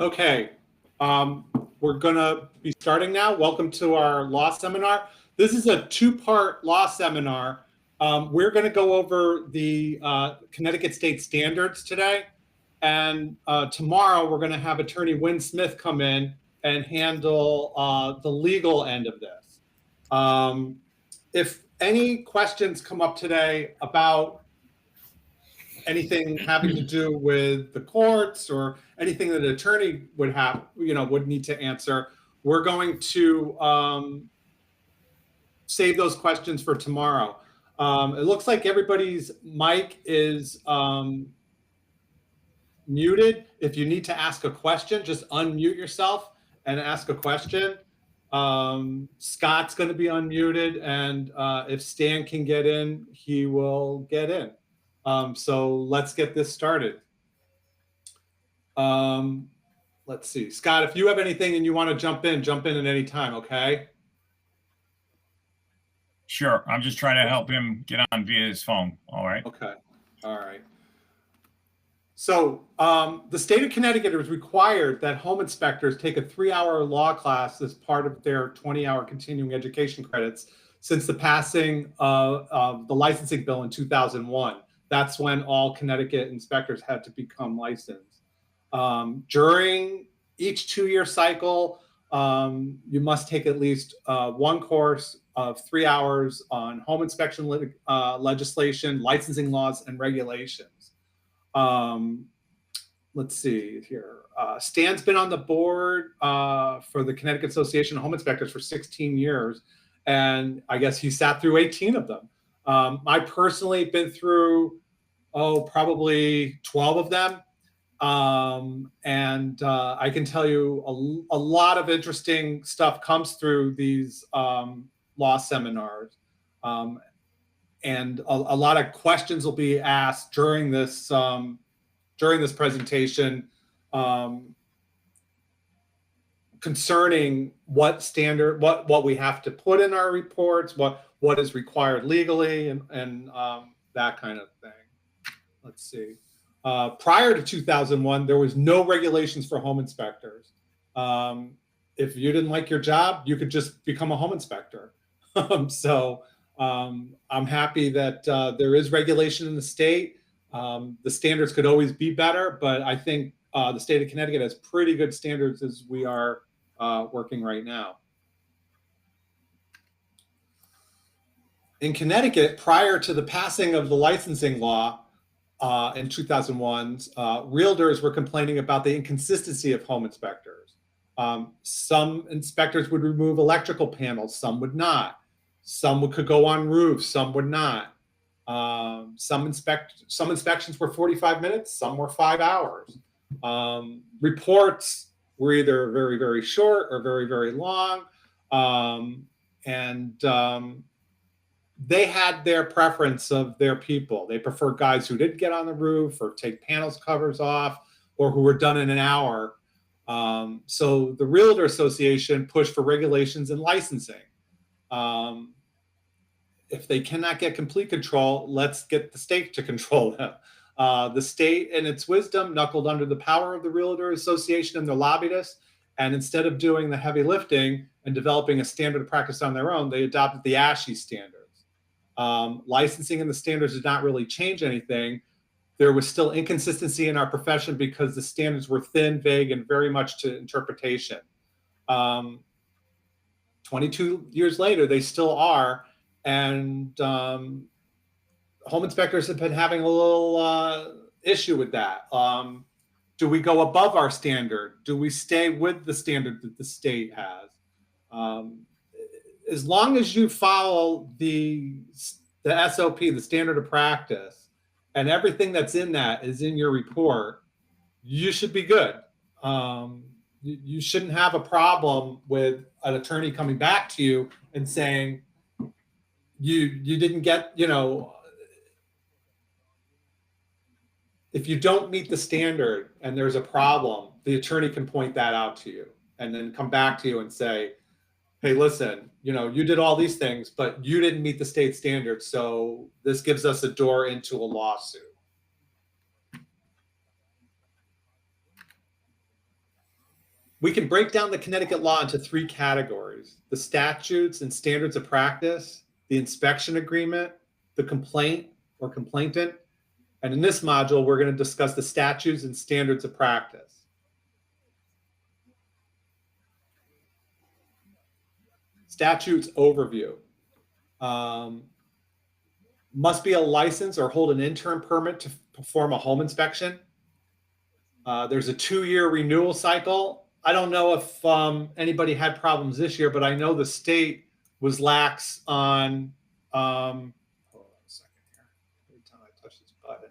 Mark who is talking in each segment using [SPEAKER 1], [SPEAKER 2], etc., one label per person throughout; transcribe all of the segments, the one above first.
[SPEAKER 1] Okay, we're gonna be starting now. Welcome to our law seminar. This is a two-part law seminar. We're gonna go over the Connecticut state standards today. And tomorrow we're gonna have attorney Wynn Smith come in and handle the legal end of this. If any questions come up today about anything having to do with the courts or anything that an attorney would have, would need to answer, we're going to save those questions for tomorrow. It looks like everybody's mic is muted. If you need to ask a question, just unmute yourself and ask a question. Scott's going to be unmuted, and if Stan can get in, he will get in. So let's get this started. Let's see. Scott, if you have anything and you want to jump in at any time, okay?
[SPEAKER 2] Sure. I'm just trying to help him get on via his phone. All right.
[SPEAKER 1] Okay. All right. So the state of Connecticut has required that home inspectors take a 3-hour law class as part of their 20-hour continuing education credits since the passing of the licensing bill in 2001. That's when all Connecticut inspectors had to become licensed. During each 2-year cycle, you must take at least one course of 3 hours on home inspection legislation, licensing laws, and regulations. Let's see here. Stan's been on the board for the Connecticut Association of Home Inspectors for 16 years, and I guess he sat through 18 of them. I personally been through, probably 12 of them. And I can tell you a lot of interesting stuff comes through these law seminars. And a lot of questions will be asked during this presentation concerning what standard, what we have to put in our reports, what is required legally, and that kind of thing. Let's see. Prior to 2001, there was no regulations for home inspectors. If you didn't like your job, you could just become a home inspector. So I'm happy that there is regulation in the state. The standards could always be better, but I think the state of Connecticut has pretty good standards as we are working right now. In Connecticut, prior to the passing of the licensing law, in 2001, realtors were complaining about the inconsistency of home inspectors. Some inspectors would remove electrical panels, some would not. Some could go on roofs, some would not. Some inspections were 45 minutes, some were 5 hours. Reports were either very, very short or very, very long. They had their preference of their people. They preferred guys who didn't get on the roof or take panels covers off, or who were done in an hour. So the Realtor Association pushed for regulations and licensing. If they cannot get complete control, let's get the state to control them. The state, in its wisdom, knuckled under the power of the Realtor Association and their lobbyists, and instead of doing the heavy lifting and developing a standard of practice on their own, they adopted the ASHE standard. Licensing and the standards did not really change anything. There was still inconsistency in our profession because the standards were thin, vague, and very much to interpretation. 22 years later, they still are. And home inspectors have been having a little issue with that. Do we go above our standard? Do we stay with the standard that the state has? As long as you follow the SOP, the standard of practice, and everything that's in that is in your report, you should be good. You shouldn't have a problem with an attorney coming back to you and saying, you didn't get, if you don't meet the standard and there's a problem, the attorney can point that out to you and then come back to you and say, hey, listen, you did all these things, but you didn't meet the state standards. So this gives us a door into a lawsuit. We can break down the Connecticut law into 3 categories: the statutes and standards of practice, the inspection agreement, the complaint or complainant. And in this module, we're going to discuss the statutes and standards of practice. Statutes overview. Must be a license or hold an intern permit to perform a home inspection. There's a 2-year renewal cycle. I don't know if anybody had problems this year, but I know the state was lax on, hold on a second here. Every time I touch this button.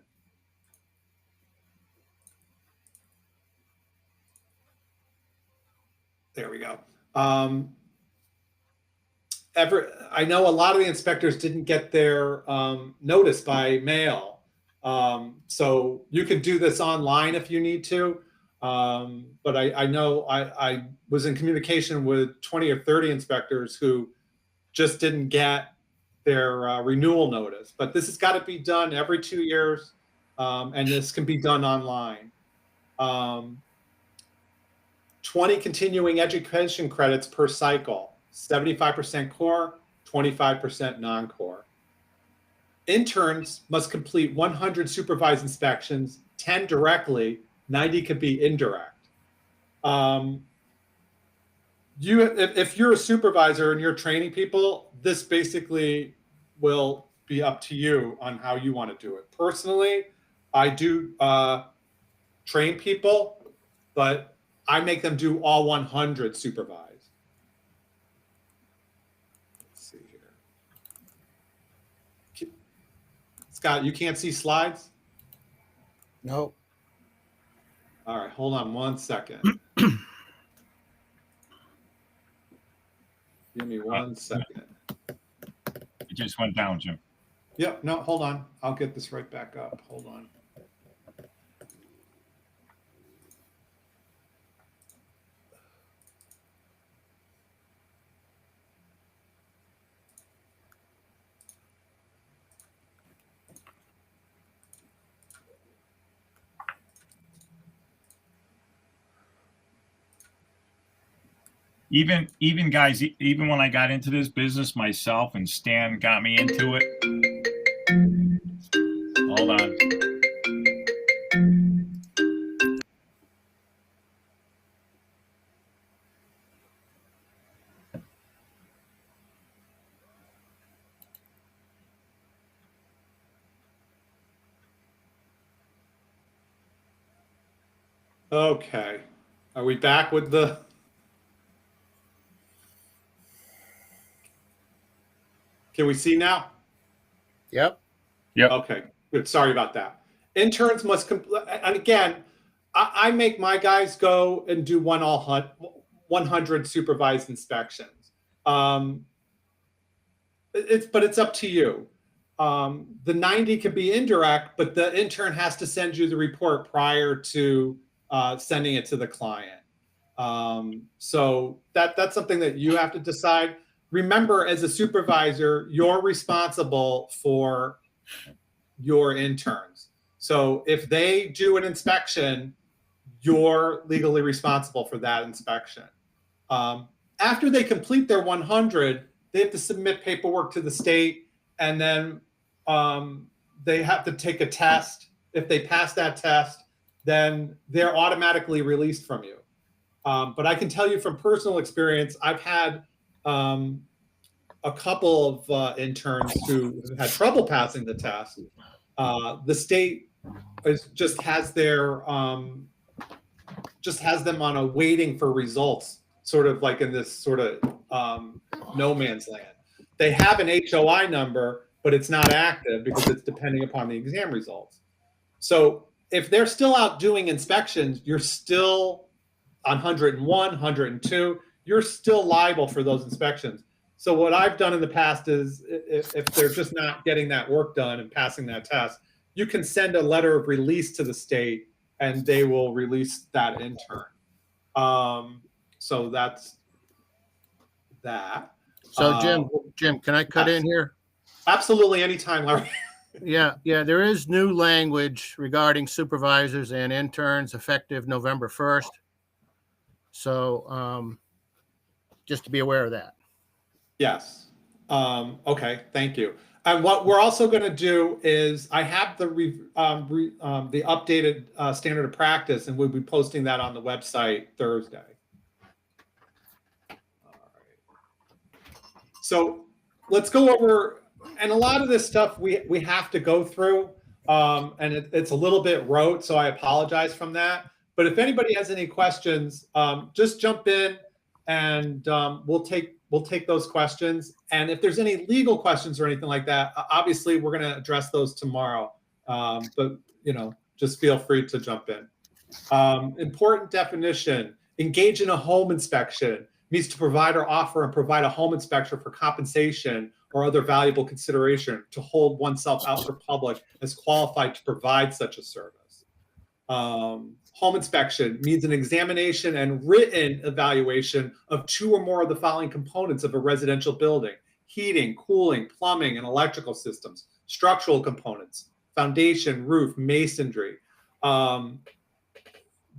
[SPEAKER 1] There we go. I know a lot of the inspectors didn't get their notice by mail. So you can do this online if you need to. But I know I was in communication with 20 or 30 inspectors who just didn't get their renewal notice. But this has got to be done every 2 years, and this can be done online. 20 continuing education credits per cycle, 75% core, 25% non-core. Interns must complete 100 supervised inspections, 10 directly, 90 could be indirect. If you're a supervisor and you're training people, this basically will be up to you on how you want to do it. Personally, I do train people, but I make them do all 100 supervised. Let's see here. Scott, you can't see slides?
[SPEAKER 3] No.
[SPEAKER 1] All right, hold on 1 second. Give me 1 second.
[SPEAKER 2] It just went down, Jim.
[SPEAKER 1] Yep, no, hold on. I'll get this right back up. Hold on.
[SPEAKER 2] Even guys, even when I got into this business myself and Stan got me into it. Hold on.
[SPEAKER 1] Okay. Are we back with the... Can we see now?
[SPEAKER 3] Yep.
[SPEAKER 2] Yep.
[SPEAKER 1] Okay, good. Sorry about that. Interns must, and again, I make my guys go and do 100 supervised inspections. But it's up to you. The 90 can be indirect, but the intern has to send you the report prior to sending it to the client. So that's something that you have to decide. Remember, as a supervisor, you're responsible for your interns. So if they do an inspection, you're legally responsible for that inspection. After they complete their 100, they have to submit paperwork to the state, and then they have to take a test. If they pass that test, then they're automatically released from you. But I can tell you from personal experience, I've had a couple of interns who had trouble passing the test. The state just has them on a waiting for results, sort of like in this sort of no man's land. They have an HOI number, but it's not active because it's depending upon the exam results. So if they're still out doing inspections, you're still on 101, 102, you're still liable for those inspections. So what I've done in the past is if they're just not getting that work done and passing that test, you can send a letter of release to the state and they will release that intern. So that's that.
[SPEAKER 3] So Jim, can I cut in here?
[SPEAKER 1] Absolutely, anytime, Larry.
[SPEAKER 3] Yeah, there is new language regarding supervisors and interns effective November 1st. So just to be aware of that.
[SPEAKER 1] Yes. Okay. Thank you. And what we're also going to do is I have the updated standard of practice, and we'll be posting that on the website Thursday. All right. So let's go over, and a lot of this stuff we have to go through, and it's a little bit rote, so I apologize from that. But if anybody has any questions, just jump in, and we'll take those questions. And if there's any legal questions or anything like that, obviously we're going to address those tomorrow. But just feel free to jump in. Important definition: engage in a home inspection means to provide or offer and provide a home inspection for compensation or other valuable consideration, to hold oneself out for public as qualified to provide such a service. Home inspection means an examination and written evaluation of two or more of the following components of a residential building: heating, cooling, plumbing, and electrical systems, structural components, foundation, roof, masonry.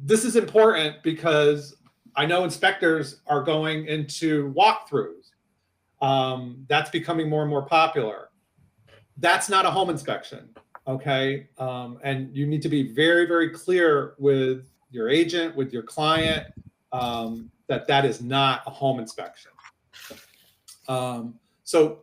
[SPEAKER 1] This is important because I know inspectors are going into walkthroughs. That's becoming more and more popular. That's not a home inspection. Okay. And you need to be very, very clear with your agent, with your client, that is not a home inspection. So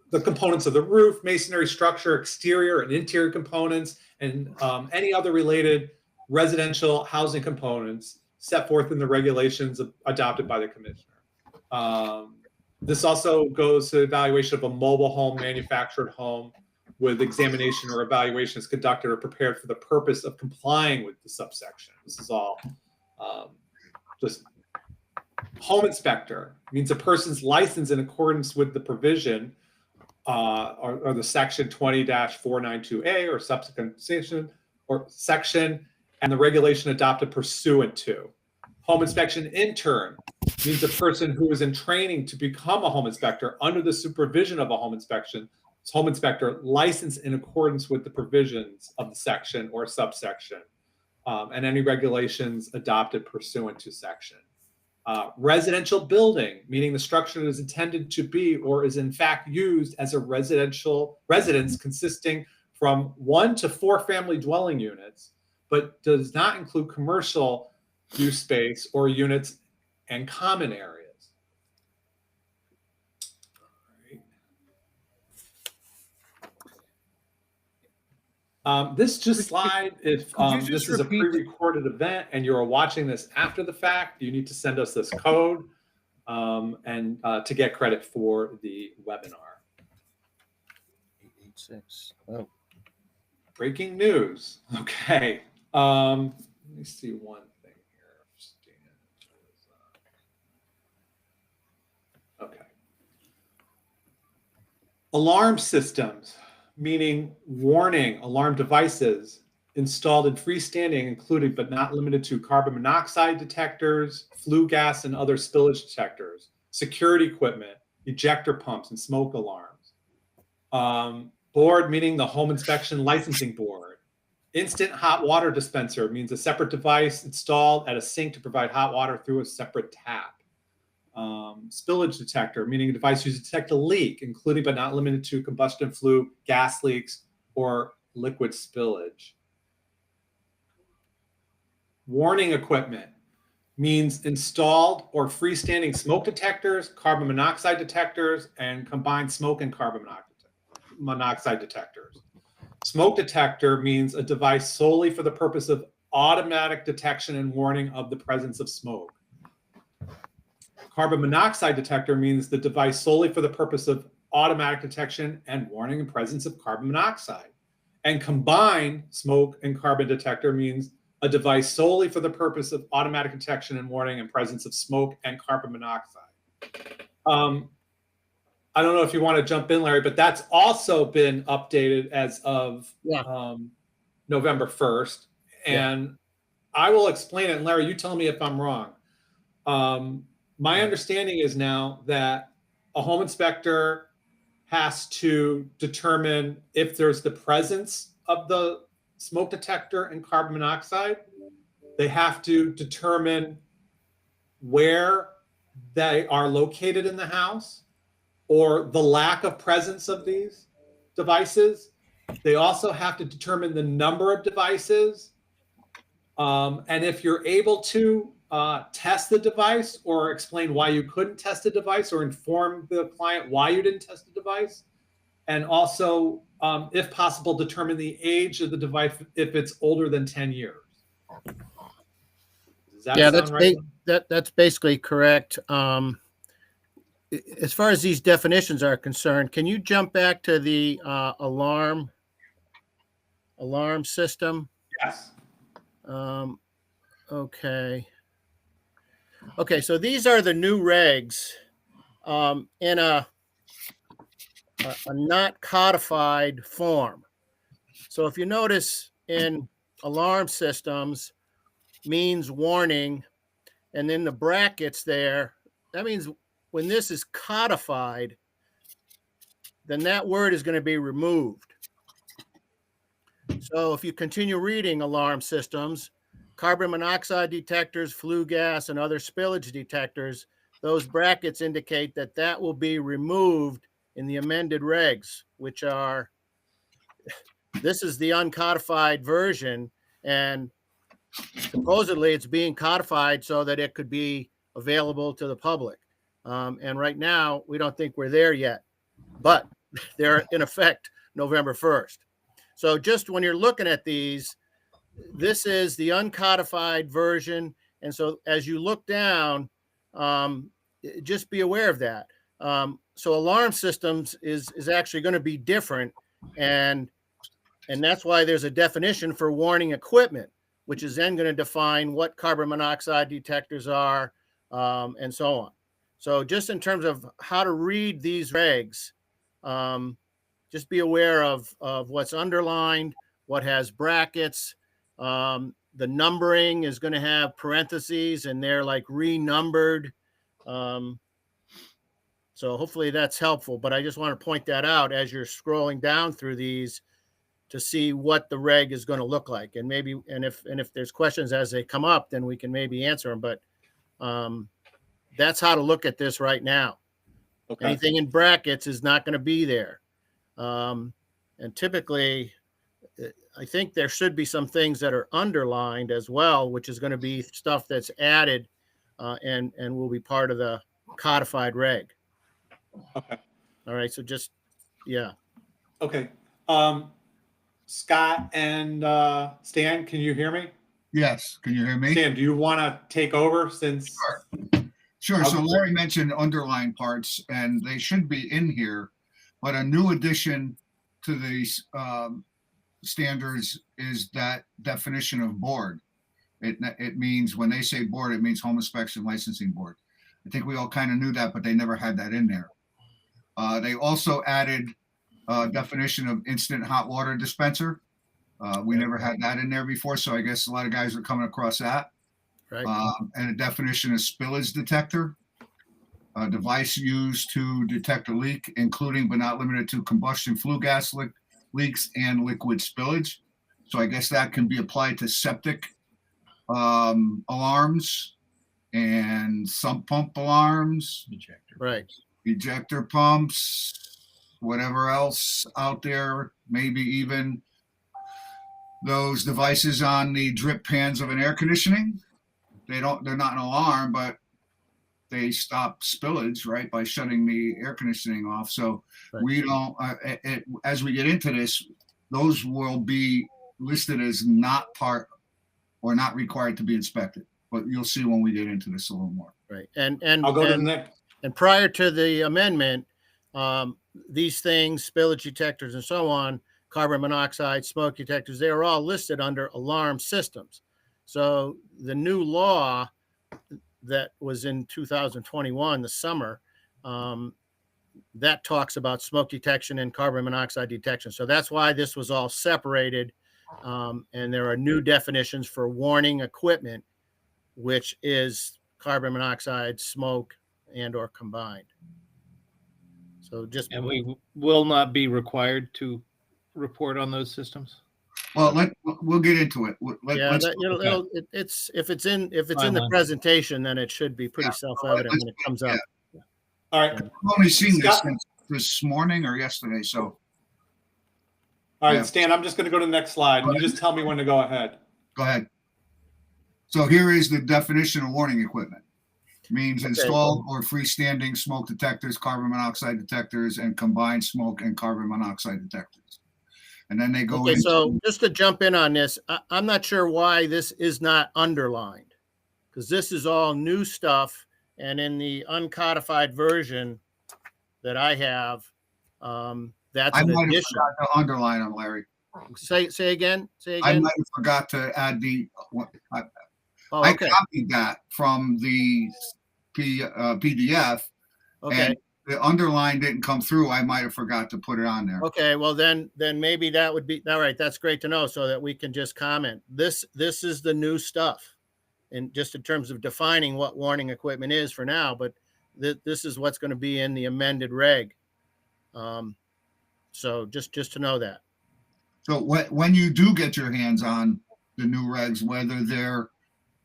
[SPEAKER 1] the components of the roof, masonry, structure, exterior and interior components, and any other related residential housing components set forth in the regulations adopted by the commissioner. This also goes to evaluation of a mobile home, manufactured home, with examination or evaluation is conducted or prepared for the purpose of complying with the subsection. This is all just home inspector means a person's license in accordance with the provision or the section 20-492A or subsequent section and the regulation adopted pursuant to. Home inspection intern means a person who is in training to become a home inspector under the supervision of a home inspector licensed in accordance with the provisions of the section or subsection, and any regulations adopted pursuant to section. Residential building, meaning the structure that is intended to be or is in fact used as a residential residence consisting from 1 to 4 family dwelling units, but does not include commercial use space or units and common areas. This slide, if this is a pre-recorded event and you're watching this after the fact, you need to send us this code and to get credit for the webinar.
[SPEAKER 3] 886. Oh.
[SPEAKER 1] Breaking news. Okay. Let me see one thing here. Okay. Alarm systems, meaning warning alarm devices installed in freestanding, including but not limited to carbon monoxide detectors, flue gas and other spillage detectors, security equipment, ejector pumps, and smoke alarms. Board, meaning the home inspection licensing board. Instant hot water dispenser means a separate device installed at a sink to provide hot water through a separate tap. Spillage detector, meaning a device used to detect a leak, including but not limited to combustion flue, gas leaks, or liquid spillage. Warning equipment means installed or freestanding smoke detectors, carbon monoxide detectors, and combined smoke and carbon monoxide detectors. Smoke detector means a device solely for the purpose of automatic detection and warning of the presence of smoke. Carbon monoxide detector means the device solely for the purpose of automatic detection and warning and presence of carbon monoxide. And combined smoke and carbon detector means a device solely for the purpose of automatic detection and warning and presence of smoke and carbon monoxide. I don't know if you want to jump in, Larry, but that's also been updated as of November 1st. And I will explain it. And Larry, you tell me if I'm wrong. My understanding is now that a home inspector has to determine if there's the presence of the smoke detector and carbon monoxide. They have to determine where they are located in the house or the lack of presence of these devices. They also have to determine the number of devices. And if you're able to test the device or explain why you couldn't test the device or inform the client why you didn't test the device. And also, if possible, determine the age of the device if it's older than 10 years. Does that sound right?
[SPEAKER 3] That's basically correct. As far as these definitions are concerned, can you jump back to the alarm system?
[SPEAKER 1] Yes.
[SPEAKER 3] Okay. So these are the new regs in a not codified form. So if you notice in alarm systems means warning, and then the brackets there, that means when this is codified, then that word is going to be removed. So if you continue reading alarm systems, carbon monoxide detectors, flue gas, and other spillage detectors, those brackets indicate that that will be removed in the amended regs, which are, this is the uncodified version, and supposedly it's being codified so that it could be available to the public. And right now, we don't think we're there yet, but they're in effect November 1st. So just when you're looking at these, this is the uncodified version. And so as you look down, just be aware of that. So alarm systems is actually going to be different. And that's why there's a definition for warning equipment, which is then going to define what carbon monoxide detectors are, and so on. So just in terms of how to read these regs, just be aware of what's underlined, what has brackets. The numbering is going to have parentheses, and they're like renumbered. So hopefully that's helpful. But I just want to point that out as you're scrolling down through these to see what the reg is going to look like. And maybe, and if there's questions as they come up, then we can maybe answer them. But that's how to look at this right now. Okay. Anything in brackets is not going to be there. And typically, I think there should be some things that are underlined as well, which is going to be stuff that's added and will be part of the codified reg.
[SPEAKER 1] Okay.
[SPEAKER 3] All right. So just, yeah.
[SPEAKER 1] Okay. Scott and Stan, can you hear me?
[SPEAKER 4] Yes. Can you hear me?
[SPEAKER 1] Stan, do you want to take over since?
[SPEAKER 4] Sure. So Larry mentioned underlying parts, and they should be in here, but a new addition to these standards is that definition of board. It means, when they say board, it means Home Inspection Licensing Board. I think we all kind of knew that, but they never had that in there. They also added a definition of instant hot water dispenser. We never had that in there before, so I guess a lot of guys are coming across that.
[SPEAKER 3] Right.
[SPEAKER 4] And a definition of spillage detector, a device used to detect a leak, including but not limited to combustion flue gas leaks and liquid spillage. So I guess that can be applied to septic alarms and sump pump alarms, ejector pumps, whatever else out there, maybe even those devices on the drip pans of an air conditioning. They're not an alarm, but they stop spillage, right, by shutting the air conditioning off. So we don't, as we get into this, those will be listed as not part or not required to be inspected. But you'll see when we get into this a little more.
[SPEAKER 3] Right. And
[SPEAKER 1] I'll go to the next.
[SPEAKER 3] And prior to the amendment, these things, spillage detectors and so on, carbon monoxide, smoke detectors, they are all listed under alarm systems. So the new law that was in 2021, the summer, that talks about smoke detection and carbon monoxide detection. So that's why this was all separated. And there are new definitions for warning equipment, which is carbon monoxide, smoke, and or combined. So just,
[SPEAKER 5] and we will not be required to report on those systems.
[SPEAKER 4] Well, we'll get into it.
[SPEAKER 3] Yeah, it's if it's in the presentation, then it should be pretty self-evident when it comes up.
[SPEAKER 1] All right.
[SPEAKER 4] I've only seen this
[SPEAKER 1] Scott-
[SPEAKER 4] since this morning or yesterday, so
[SPEAKER 1] All right,
[SPEAKER 4] Yeah.
[SPEAKER 1] Stan, I'm just going to go to the next slide, and you just tell me when to go ahead.
[SPEAKER 4] go ahead. So here is the definition of warning equipment. Means installed or freestanding smoke detectors, carbon monoxide detectors, and combined smoke and carbon monoxide detectors. And then they go
[SPEAKER 3] Okay,
[SPEAKER 4] into
[SPEAKER 3] so just to jump in on this, I'm not sure why this is not underlined, because this is all new stuff, and in the uncodified version that I have, that's
[SPEAKER 4] I
[SPEAKER 3] an
[SPEAKER 4] might have
[SPEAKER 3] addition.
[SPEAKER 4] forgot to underline them, Larry.
[SPEAKER 3] Say again.
[SPEAKER 4] I might have forgot to add the.
[SPEAKER 3] Oh,
[SPEAKER 4] I
[SPEAKER 3] okay.
[SPEAKER 4] copied that from the PDF,
[SPEAKER 3] Okay.
[SPEAKER 4] and the underline didn't come through. I might have forgot to put it on there.
[SPEAKER 3] Okay. Well, then maybe that would be all right. That's great to know, so that we can just comment. This is the new stuff, and just in terms of defining what warning equipment is for now. But this is what's going to be in the amended reg. So just to know that.
[SPEAKER 4] So when you do get your hands on the new regs, whether they're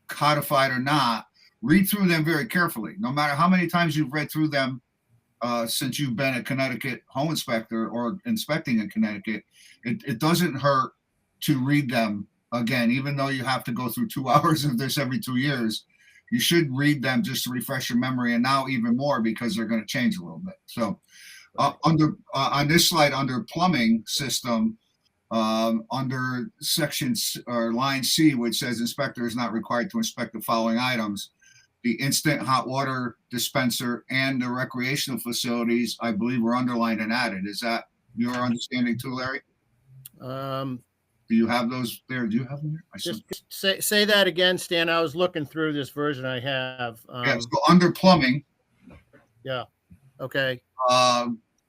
[SPEAKER 4] codified or not, read through them very carefully. No matter how many times you've read through them since you've been a Connecticut home inspector or inspecting in Connecticut, it doesn't hurt to read them again, even though you have to go through 2 hours of this every 2 years. You should read them just to refresh your memory, and now even more because they're going to change a little bit. So on this slide, under plumbing system, under section or line C, which says inspector is not required to inspect the following items, the instant hot water dispenser and the recreational facilities, I believe, were underlined and added. Is that your understanding too, Larry? Do you have those there? Do you have them there?
[SPEAKER 3] Just say that again, Stan. I was looking through this version I have.
[SPEAKER 4] So under plumbing.
[SPEAKER 3] Yeah. Okay.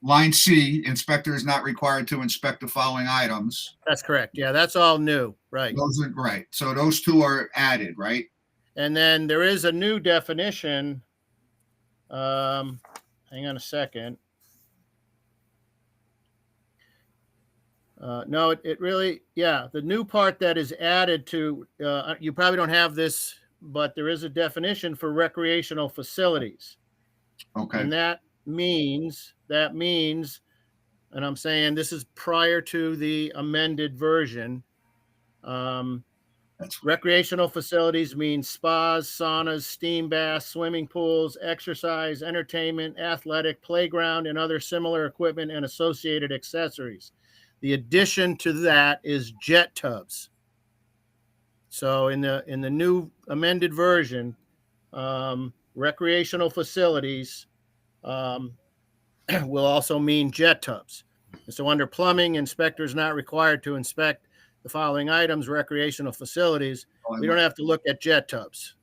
[SPEAKER 4] Line C, inspector is not required to inspect the following items.
[SPEAKER 3] That's correct. Yeah, that's all new. Right.
[SPEAKER 4] Those are right. So those two are added, right?
[SPEAKER 3] And then there is a new definition. Hang on a second. No, it really, yeah, the new part that is added to, you probably don't have this, but there is a definition for recreational facilities.
[SPEAKER 4] Okay.
[SPEAKER 3] And that means, and I'm saying this is prior to the amended version. Recreational facilities means spas, saunas, steam baths, swimming pools, exercise, entertainment, athletic, playground, and other similar equipment and associated accessories. The addition to that is jet tubs. So in the new amended version, recreational facilities will also mean jet tubs. And so under plumbing, inspectors not required to inspect the following items, recreational facilities. We don't have to look at jet tubs.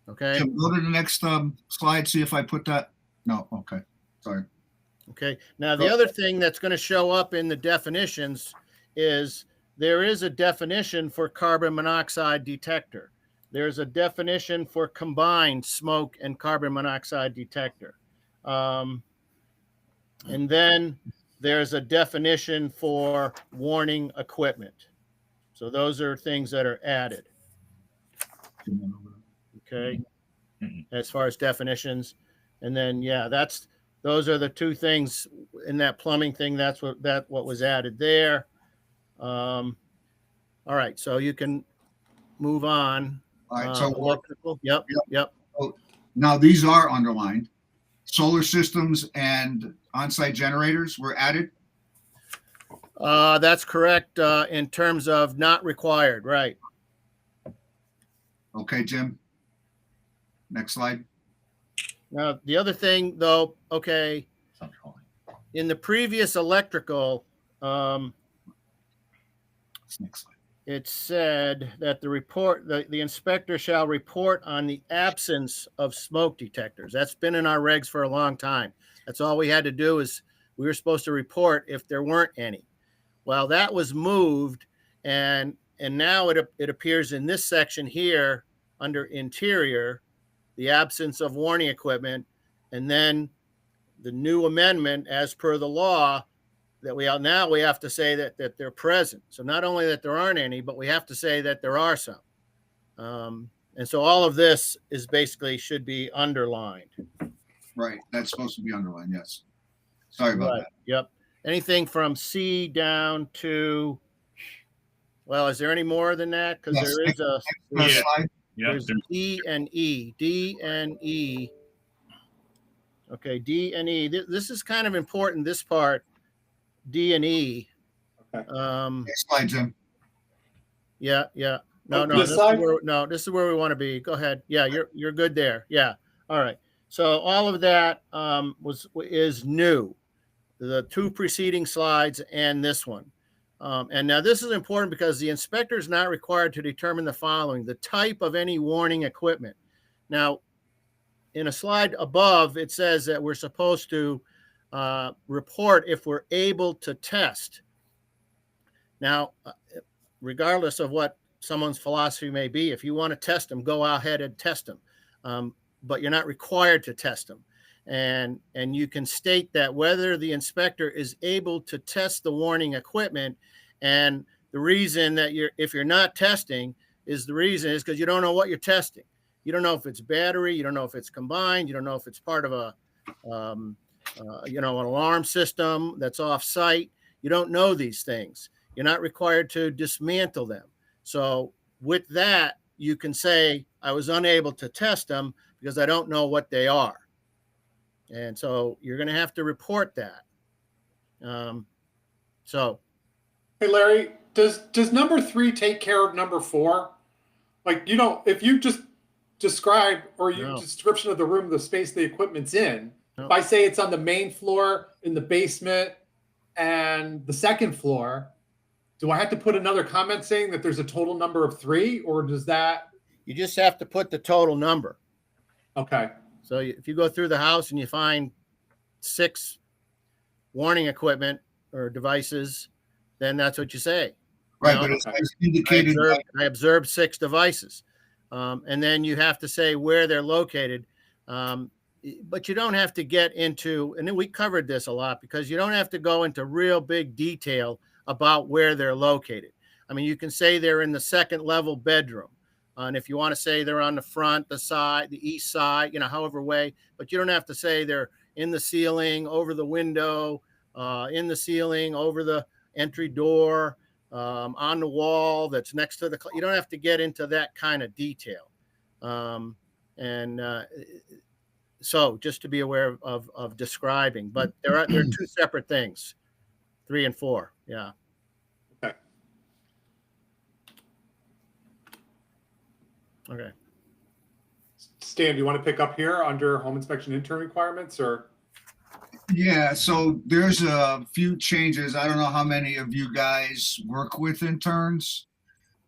[SPEAKER 3] Okay.
[SPEAKER 4] Jim, go to the next slide. See if I put that. No. Okay. Sorry.
[SPEAKER 3] Okay. Now, the other thing that's going to show up in the definitions is there is a definition for carbon monoxide detector. There's a definition for combined smoke and carbon monoxide detector. And then there's a definition for warning equipment. So those are things that are added. Okay. As far as definitions. And then, yeah, those are the two things in that plumbing thing. That's what was added there. All right. So you can move on.
[SPEAKER 4] All right. So
[SPEAKER 3] electrical. Yep.
[SPEAKER 4] Now these are underlined. Solar systems and on-site generators were added.
[SPEAKER 3] That's correct in terms of not required, right?
[SPEAKER 4] Okay, Jim. Next slide.
[SPEAKER 3] Now, the other thing, though, okay, in the previous electrical,
[SPEAKER 4] Next slide.
[SPEAKER 3] it said that the inspector shall report on the absence of smoke detectors. That's been in our regs for a long time. That's all we had to do is we were supposed to report if there weren't any. Well, that was moved, and now it appears in this section here under interior, the absence of warning equipment, and then the new amendment, as per the law, that now we have to say that they're present. So not only that there aren't any, but we have to say that there are some. And so all of this is basically should be underlined.
[SPEAKER 4] Right. That's supposed to be underlined. Yes. Sorry about that.
[SPEAKER 3] Yep. Anything from C down to, well, is there any more than that? Because there is there's D and E. D and E. Okay, D and E. This is kind of important, this part, D and E.
[SPEAKER 1] Okay.
[SPEAKER 4] Next slide, Jim.
[SPEAKER 3] Yeah. No,
[SPEAKER 1] this
[SPEAKER 3] is where we want to be. Go ahead. Yeah, you're good there. Yeah. All right. So all of that is new. The two preceding slides and this one. And now this is important because the inspector is not required to determine the following: the type of any warning equipment. Now, in a slide above, it says that we're supposed to report if we're able to test. Now, regardless of what someone's philosophy may be, if you want to test them, go ahead and test them. But you're not required to test them. And you can state that whether the inspector is able to test the warning equipment, and the reason that if you're not testing is because you don't know what you're testing. You don't know if it's battery, you don't know if it's combined, you don't know if it's part of an alarm system that's off site. You don't know these things. You're not required to dismantle them. So with that, you can say, I was unable to test them because I don't know what they are. And so you're going to have to report that.
[SPEAKER 1] Hey, Larry, does number 3 take care of number 4? Like, if you just describe description of the room, the space the equipment's in, if I say it's on the main floor, in the basement, and the second floor, do I have to put another comment saying that there's a total number of 3, or does that?
[SPEAKER 3] You just have to put the total number.
[SPEAKER 1] Okay.
[SPEAKER 3] So if you go through the house and you find 6 warning equipment or devices, then that's what you say.
[SPEAKER 4] Right, but it's indicated.
[SPEAKER 3] I observed 6 devices. And then you have to say where they're located. But you don't have to get into, and then we covered this a lot, because you don't have to go into real big detail about where they're located. I mean, you can say they're in the 2nd level bedroom. And if you want to say they're on the front, the side, the east side, however way, but you don't have to say they're in the ceiling, over the window, in the ceiling, over the entry door, on the wall that's next to you don't have to get into that kind of detail. So just to be aware of describing, but there are 2 separate things, 3 and 4. Yeah. Okay.
[SPEAKER 1] Stan, do you want to pick up here under home inspection intern requirements, or?
[SPEAKER 4] Yeah, so there's a few changes. I don't know how many of you guys work with interns,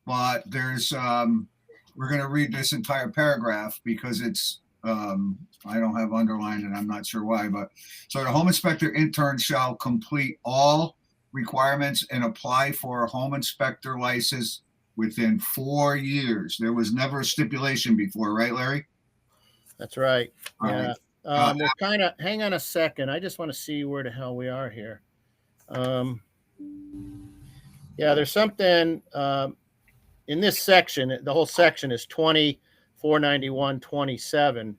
[SPEAKER 4] but there's we're going to read this entire paragraph because it's I don't have underlined and I'm not sure why, but so the home inspector intern shall complete all requirements and apply for a home inspector license within 4 years. There was never a stipulation before, right, Larry?
[SPEAKER 3] That's right.
[SPEAKER 4] All
[SPEAKER 3] yeah.
[SPEAKER 4] right.
[SPEAKER 3] We're kind of, hang on a second. I just want to see where the hell we are here. There's something in this section. The whole section is 2491-27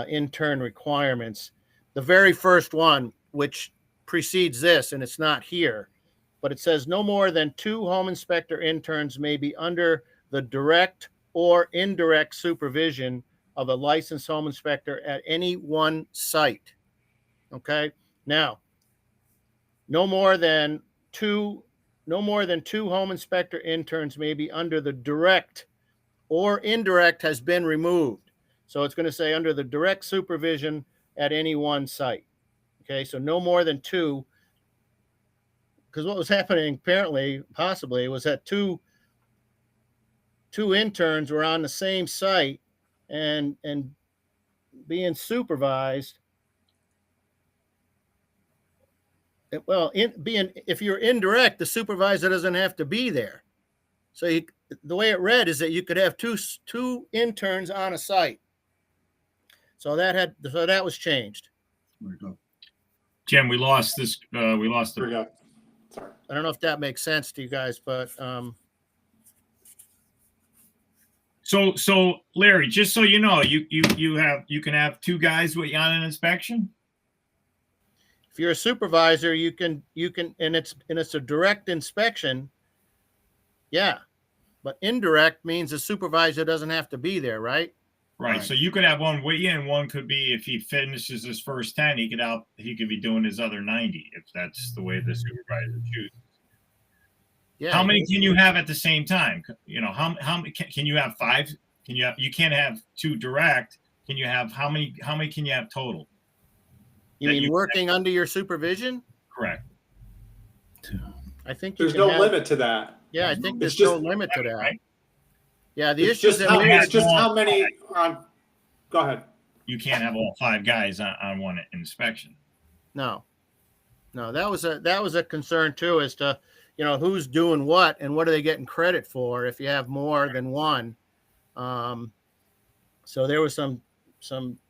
[SPEAKER 3] intern requirements. The very first one, which precedes this, and it's not here, but it says no more than 2 home inspector interns may be under the direct or indirect supervision of a licensed home inspector at any one site. Okay. Now, no more than two home inspector interns may be under the direct, or indirect has been removed. So it's going to say under the direct supervision at any one site. Okay. So no more than 2. Because what was happening, apparently, possibly, was that two interns were on the same site and being supervised. Well, if you're indirect, the supervisor doesn't have to be there. So the way it read is that you could have two interns on a site. So that was changed.
[SPEAKER 4] Where'd it go?
[SPEAKER 2] Jim, we lost this. We lost
[SPEAKER 1] Here we
[SPEAKER 2] the.
[SPEAKER 1] go.
[SPEAKER 3] I don't know if that makes sense to you guys, but
[SPEAKER 2] So Larry, just so you know, you can have 2 guys with you on an inspection.
[SPEAKER 3] if you're a supervisor, you can, and it's a direct inspection. Yeah. But indirect means the supervisor doesn't have to be there, right?
[SPEAKER 2] Right. So you could have one with you, and one could be, if he finishes his first 10, he could be doing his other 90, if that's the way the supervisor chooses.
[SPEAKER 3] Yeah.
[SPEAKER 2] How many can you have at the same time? You know, how many can you have? 5? You can't have 2 direct. Can you have how many can you have total?
[SPEAKER 3] You mean working under your supervision?
[SPEAKER 2] Correct.
[SPEAKER 3] I think
[SPEAKER 1] there's no limit to that.
[SPEAKER 3] Yeah, I think there's no limit to that.
[SPEAKER 2] Right?
[SPEAKER 3] Yeah, the
[SPEAKER 1] It's
[SPEAKER 3] issue is
[SPEAKER 1] just how many. Go ahead.
[SPEAKER 2] You can't have all 5 guys on one inspection.
[SPEAKER 3] No, that was a concern too, as to, you know, who's doing what and what are they getting credit for if you have more than one. So there was some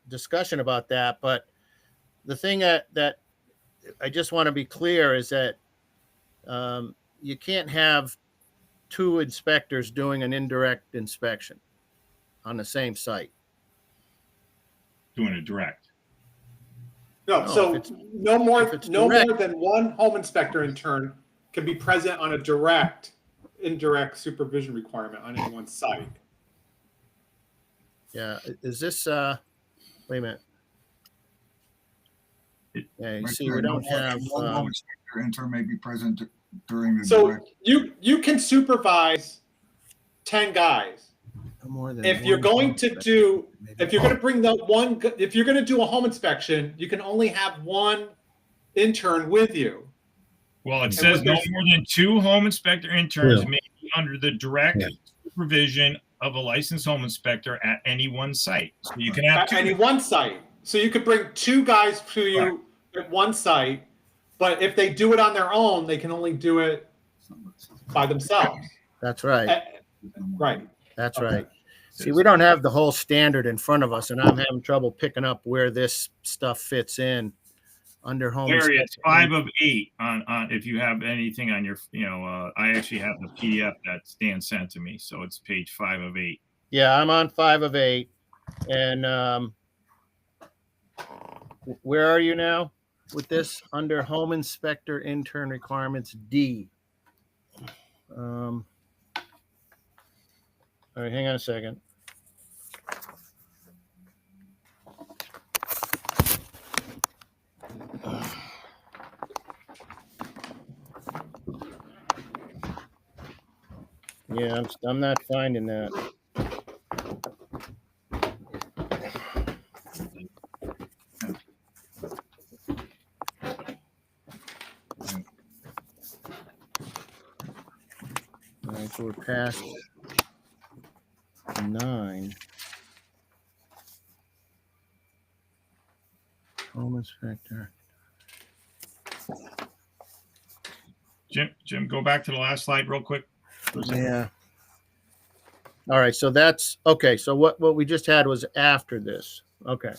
[SPEAKER 3] discussion about that, but the thing that I just want to be clear is that you can't have 2 inspectors doing an indirect inspection on the same site.
[SPEAKER 2] Doing a direct.
[SPEAKER 1] No, so no more than one home inspector intern can be present on a indirect supervision requirement on any one site.
[SPEAKER 3] Yeah, is this wait a minute. Yeah, you see, we don't have
[SPEAKER 4] one home inspector intern may be present during the
[SPEAKER 1] so
[SPEAKER 4] direct.
[SPEAKER 1] you can supervise 10 guys.
[SPEAKER 3] more than
[SPEAKER 1] If you're
[SPEAKER 3] one
[SPEAKER 1] going
[SPEAKER 3] home
[SPEAKER 1] to
[SPEAKER 3] inspector.
[SPEAKER 1] do, if you're going to bring the one, if you're going to do a home inspection, you can only have one intern with you.
[SPEAKER 2] Well, it says no more than 2 home inspector interns may be under the direct supervision of a licensed home inspector at any one site. So you can have
[SPEAKER 1] At any one site. So you could bring 2 guys to you at one site, but if they do it on their own, they can only do it by themselves.
[SPEAKER 3] That's right.
[SPEAKER 1] Right.
[SPEAKER 3] That's right. See, we don't have the whole standard in front of us, and I'm having trouble picking up where this stuff fits in under home.
[SPEAKER 2] Larry, it's 5 of 8 on if you have anything on your, I actually have the PDF that Stan sent to me, so it's page 5 of 8.
[SPEAKER 3] Yeah, I'm on 5 of 8, and where are you now with this? Under home inspector intern requirements D. All right, hang on a second. Yeah, I'm not finding that. All right, so we're past 9. Home inspector.
[SPEAKER 2] Jim, go back to the last slide real quick.
[SPEAKER 3] Yeah. All right, so that's okay. So what we just had was after this. Okay.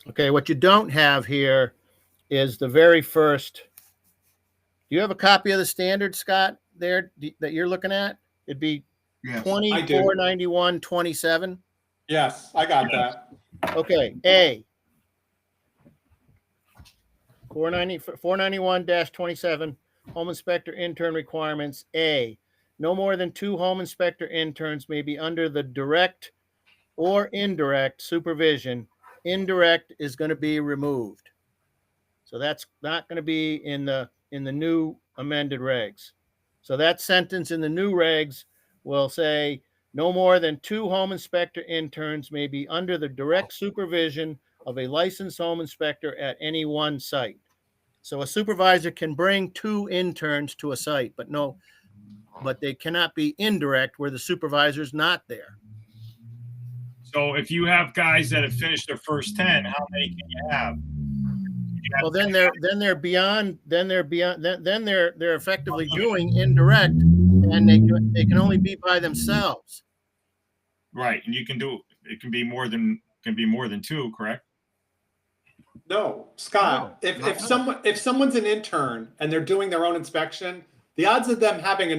[SPEAKER 3] Okay, what you don't have here is the very first. Do you have a copy of the standard, Scott, there that you're looking at? It'd be 2491.27.
[SPEAKER 1] Yes, I got that.
[SPEAKER 3] Okay, A. 491-27, home inspector intern requirements. A, no more than 2 home inspector interns may be under the direct or indirect supervision. Indirect is going to be removed. So that's not going to be in the new amended regs. So that sentence in the new regs will say no more than 2 home inspector interns may be under the direct supervision of a licensed home inspector at any one site. So a supervisor can bring 2 interns to a site, but they cannot be indirect where the supervisor's not there.
[SPEAKER 2] So if you have guys that have finished their first 10, how many can you have?
[SPEAKER 3] Well, then they're effectively doing indirect, and they can only be by themselves.
[SPEAKER 2] Right, and it can be more than 2, correct?
[SPEAKER 1] No, Scott,
[SPEAKER 3] No,
[SPEAKER 1] if someone's an intern and they're doing their own inspection, the odds of them having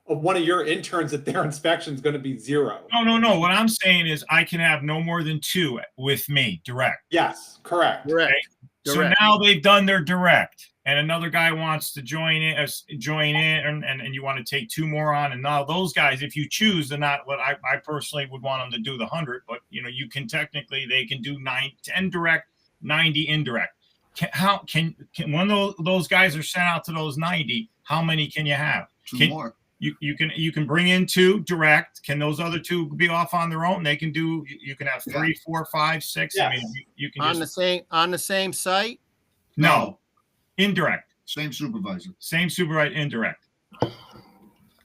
[SPEAKER 1] one of your interns at their inspection is going to be 0.
[SPEAKER 2] No. What I'm saying is I can have no more than 2 with me direct.
[SPEAKER 1] Yes, correct.
[SPEAKER 3] Correct.
[SPEAKER 2] Okay? So now they've done their direct, and another guy wants to join in, and you want to take 2 more on. And now those guys, if you choose, they're not what I personally would want them to do the 100, but you can technically, they can do 10 direct, 90 indirect. Can one of those guys are sent out to those 90? How many can you have?
[SPEAKER 4] 2 more.
[SPEAKER 2] You can bring in 2 direct. Can those other 2 be off on their own? They can do. You can have 3, 4, 5, 6.
[SPEAKER 1] Yes.
[SPEAKER 2] I mean, you can
[SPEAKER 3] on the same site.
[SPEAKER 2] No, indirect.
[SPEAKER 4] Same supervisor.
[SPEAKER 2] Same supervisor, indirect.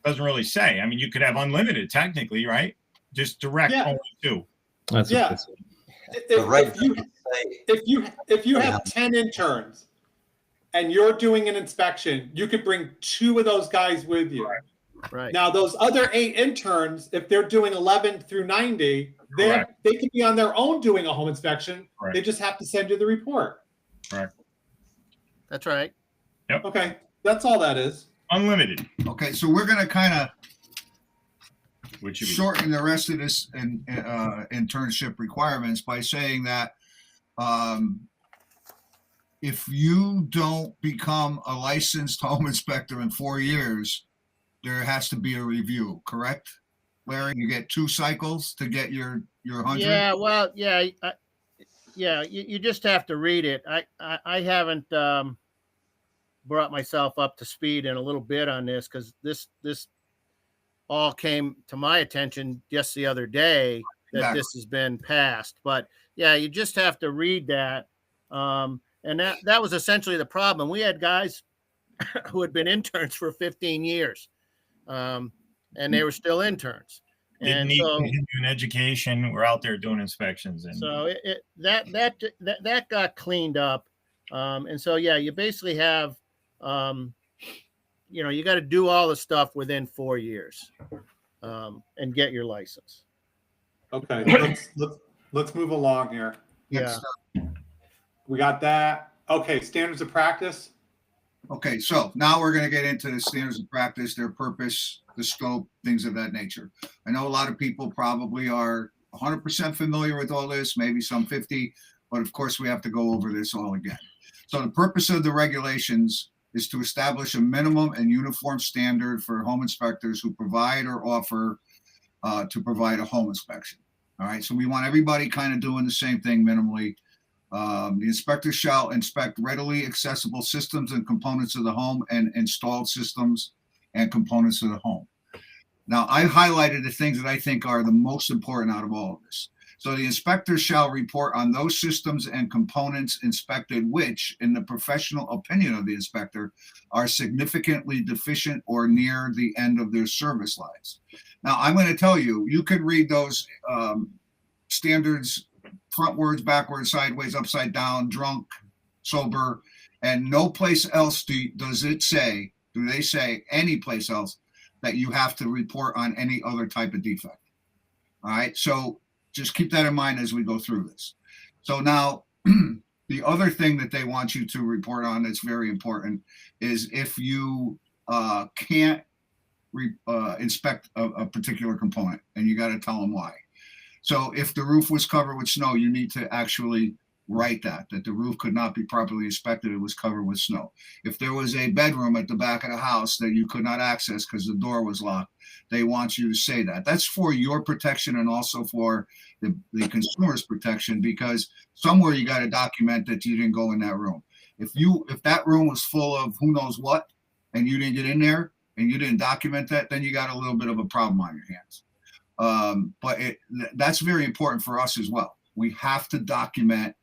[SPEAKER 2] Doesn't really say. I mean, you could have unlimited technically, right? Just direct only 2.
[SPEAKER 5] That's
[SPEAKER 1] Yeah. If you have 10 interns and you're doing an inspection, you could bring 2 of those guys with you.
[SPEAKER 3] Right.
[SPEAKER 1] Now, those other 8 interns, if they're doing 11 through 90, they can be on their own doing a home inspection.
[SPEAKER 2] Right.
[SPEAKER 1] They just have to send you the report.
[SPEAKER 2] Correct.
[SPEAKER 3] That's right.
[SPEAKER 1] Okay, that's all that is.
[SPEAKER 2] Unlimited.
[SPEAKER 4] Okay, so we're going to kind of
[SPEAKER 2] Which would be
[SPEAKER 4] shorten the rest of this internship requirements by saying that if you don't become a licensed home inspector in 4 years, there has to be a review, correct, Larry? You get 2 cycles to get your 100?
[SPEAKER 3] Yeah, well, yeah. You just have to read it. I haven't brought myself up to speed in a little bit on this because this all came to my attention just the other day that this has been passed. But yeah, you just have to read that. And that was essentially the problem. We had guys who had been interns for 15 years, and they were still interns.
[SPEAKER 2] Didn't
[SPEAKER 3] And
[SPEAKER 2] need
[SPEAKER 3] so,
[SPEAKER 2] continuing education. We're out there doing inspections, and
[SPEAKER 3] so that got cleaned up. And so, yeah, you basically have, you got to do all the stuff within 4 years, and get your license.
[SPEAKER 1] Okay, let's move along here.
[SPEAKER 3] Yeah.
[SPEAKER 1] We got that. Okay, standards of practice.
[SPEAKER 4] Okay, so now we're going to get into the standards of practice, their purpose, the scope, things of that nature. I know a lot of people probably are 100% familiar with all this, maybe some 50, but of course we have to go over this all again. So the purpose of the regulations is to establish a minimum and uniform standard for home inspectors who provide or offer to provide a home inspection. All right, so we want everybody kind of doing the same thing minimally. The inspector shall inspect readily accessible systems and components of the home and installed systems and components of the home. Now, I highlighted the things that I think are the most important out of all of this. So the inspector shall report on those systems and components inspected which, in the professional opinion of the inspector, are significantly deficient or near the end of their service lives. Now, I'm going to tell you, you could read those standards frontwards, backwards, sideways, upside down, drunk, sober, and no place else do they say any place else that you have to report on any other type of defect. All right, so just keep that in mind as we go through this. So now the other thing that they want you to report on that's very important is if you can't inspect a particular component, and you got to tell them why. So if the roof was covered with snow, you need to actually write that the roof could not be properly inspected. It was covered with snow. If there was a bedroom at the back of the house that you could not access because the door was locked, they want you to say that. That's for your protection and also for the consumer's protection, because somewhere you got to document that you didn't go in that room. If that room was full of who knows what and you didn't get in there and you didn't document that, then you got a little bit of a problem on your hands. But that's very important for us as well. We have to document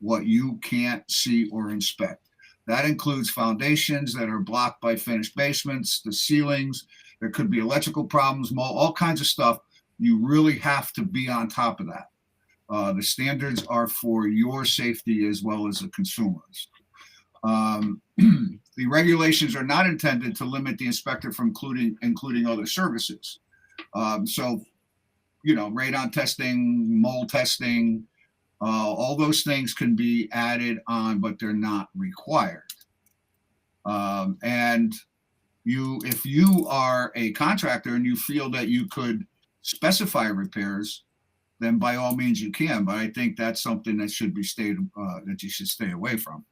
[SPEAKER 4] what you can't see or inspect. That includes foundations that are blocked by finished basements, the ceilings. There could be electrical problems, all kinds of stuff. You really have to be on top of that. The standards are for your safety as well as the consumers. The regulations are not intended to limit the inspector from including other services. So, radon testing, mold testing, All those things can be added on, but they're not required. And if you are a contractor and you feel that you could specify repairs, then by all means you can. But I think that's something that should be that you should stay away from.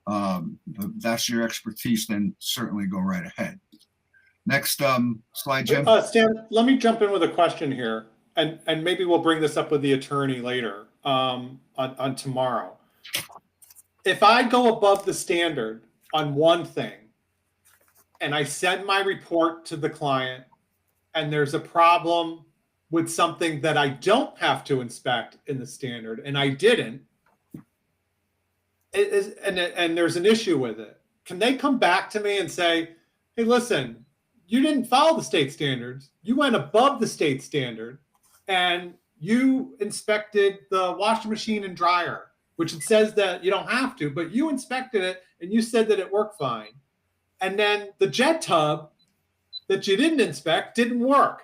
[SPEAKER 4] If that's your expertise, then certainly go right ahead. Next slide, Jim.
[SPEAKER 1] Stan, let me jump in with a question here, and maybe we'll bring this up with the attorney later on tomorrow. If I go above the standard on one thing, and I send my report to the client, and there's a problem with something that I don't have to inspect in the standard, and I didn't, and there's an issue with it, can they come back to me and say, hey, listen, you didn't follow the state standards. You went above the state standard, and you inspected the washing machine and dryer, which it says that you don't have to, but you inspected it, and you said that it worked fine. And then the jet tub that you didn't inspect didn't work.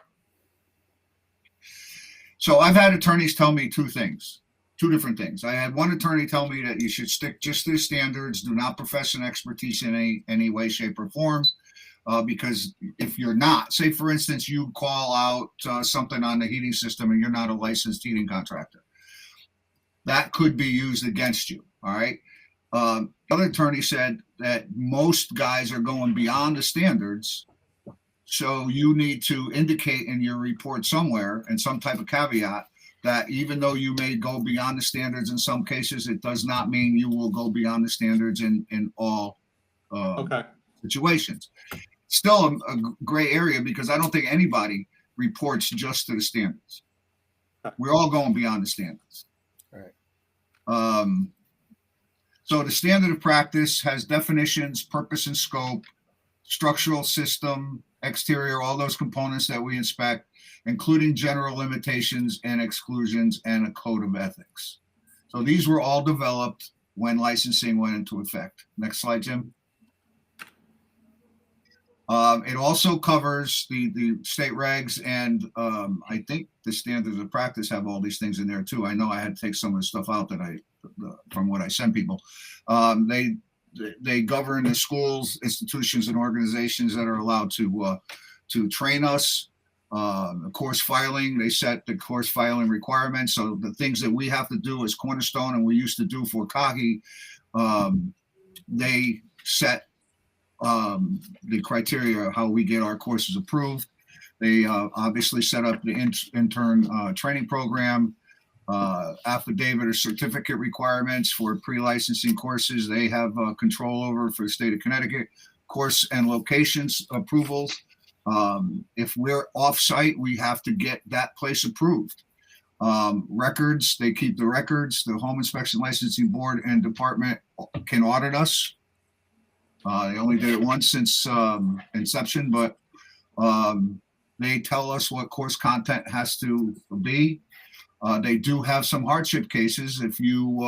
[SPEAKER 4] So I've had attorneys tell me two different things. I had one attorney tell me that you should stick just to the standards, do not profess an expertise in any way, shape, or form. Because if you're not, say for instance, you call out something on the heating system and you're not a licensed heating contractor, that could be used against you. All right. The other attorney said that most guys are going beyond the standards. So you need to indicate in your report somewhere, and some type of caveat, that even though you may go beyond the standards in some cases, it does not mean you will go beyond the standards in all situations. Still a gray area, because I don't think anybody reports just to the standards. We're all going beyond the standards.
[SPEAKER 3] All right.
[SPEAKER 4] So the standard of practice has definitions, purpose and scope, structural system, exterior, all those components that we inspect, including general limitations and exclusions, and a code of ethics. So these were all developed when licensing went into effect. Next slide, Jim. It also covers the state regs, and I think the standards of practice have all these things in there too. I know I had to take some of the stuff out that from what I send people. They govern the schools, institutions, and organizations that are allowed to train us. The course filing, they set the course filing requirements. So the things that we have to do as Cornerstone, and we used to do for CAHI, they set the criteria how we get our courses approved. They obviously set up the intern training program, affidavit or certificate requirements for pre-licensing courses. They have control over for the state of Connecticut, course and locations approvals. If we're off-site, we have to get that place approved. Records, they keep the records. The Home Inspection Licensing Board and Department can audit us. They only did it once since inception, but they tell us what course content has to be. They do have some hardship cases. If you,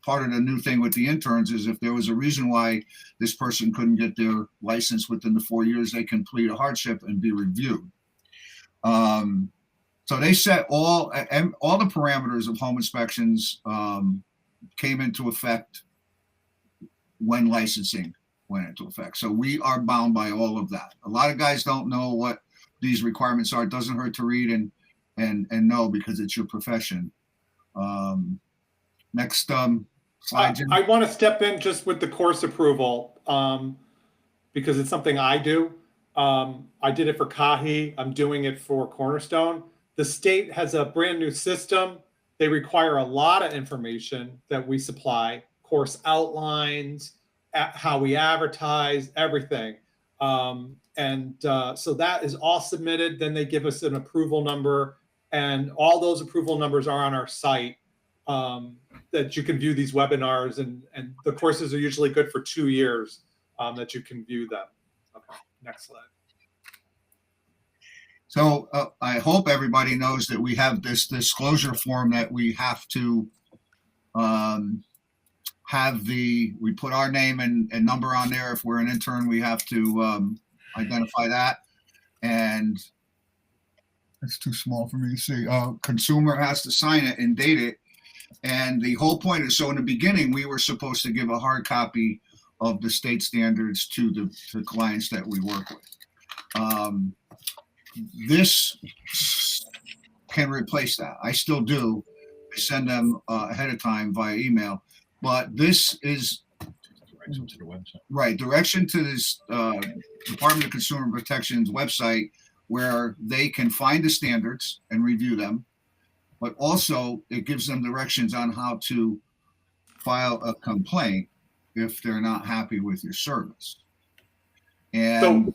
[SPEAKER 4] part of the new thing with the interns is if there was a reason why this person couldn't get their license within the 4 years, they can plead a hardship and be reviewed. So they set all the parameters of home inspections came into effect when licensing went into effect. So we are bound by all of that. A lot of guys don't know what these requirements are. It doesn't hurt to read and know, because it's your profession. Next slide, Jim.
[SPEAKER 1] I want to step in just with the course approval because it's something I do. I did it for CAHI. I'm doing it for Cornerstone. The state has a brand new system. They require a lot of information that we supply, course outlines, how we advertise, everything. So that is all submitted. Then they give us an approval number, and all those approval numbers are on our site that you can view these webinars, and the courses are usually good for 2 years that you can view them. Okay, next slide.
[SPEAKER 4] So I hope everybody knows that we have this disclosure form that we have to we put our name and number on there. If we're an intern, we have to identify that. And It's too small for me to see. Consumer has to sign it and date it. And the whole point is, so in the beginning, we were supposed to give a hard copy of the state standards to the clients that we work with. This can replace that. I still do. I send them ahead of time via email, but this is
[SPEAKER 2] Direction to the website.
[SPEAKER 4] right. Direction to this Department of Consumer Protection's website where they can find the standards and review them, but also it gives them directions on how to file a complaint if they're not happy with your service. And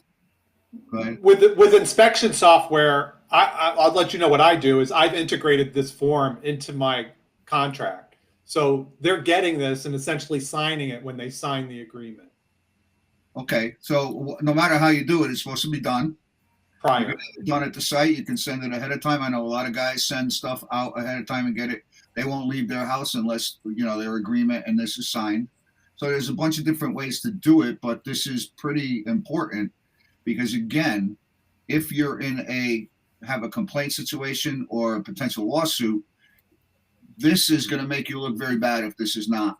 [SPEAKER 1] so with inspection software, I'll let you know what I do is I've integrated this form into my contract. So they're getting this and essentially signing it when they sign the agreement.
[SPEAKER 4] Okay, so no matter how you do it, it's supposed to be done.
[SPEAKER 1] Prior.
[SPEAKER 4] Done at the site, you can send it ahead of time. I know a lot of guys send stuff out ahead of time and get it. They won't leave their house unless, their agreement and this is signed. So there's a bunch of different ways to do it, but this is pretty important because, again, if you're have a complaint situation or a potential lawsuit, this is going to make you look very bad if this is not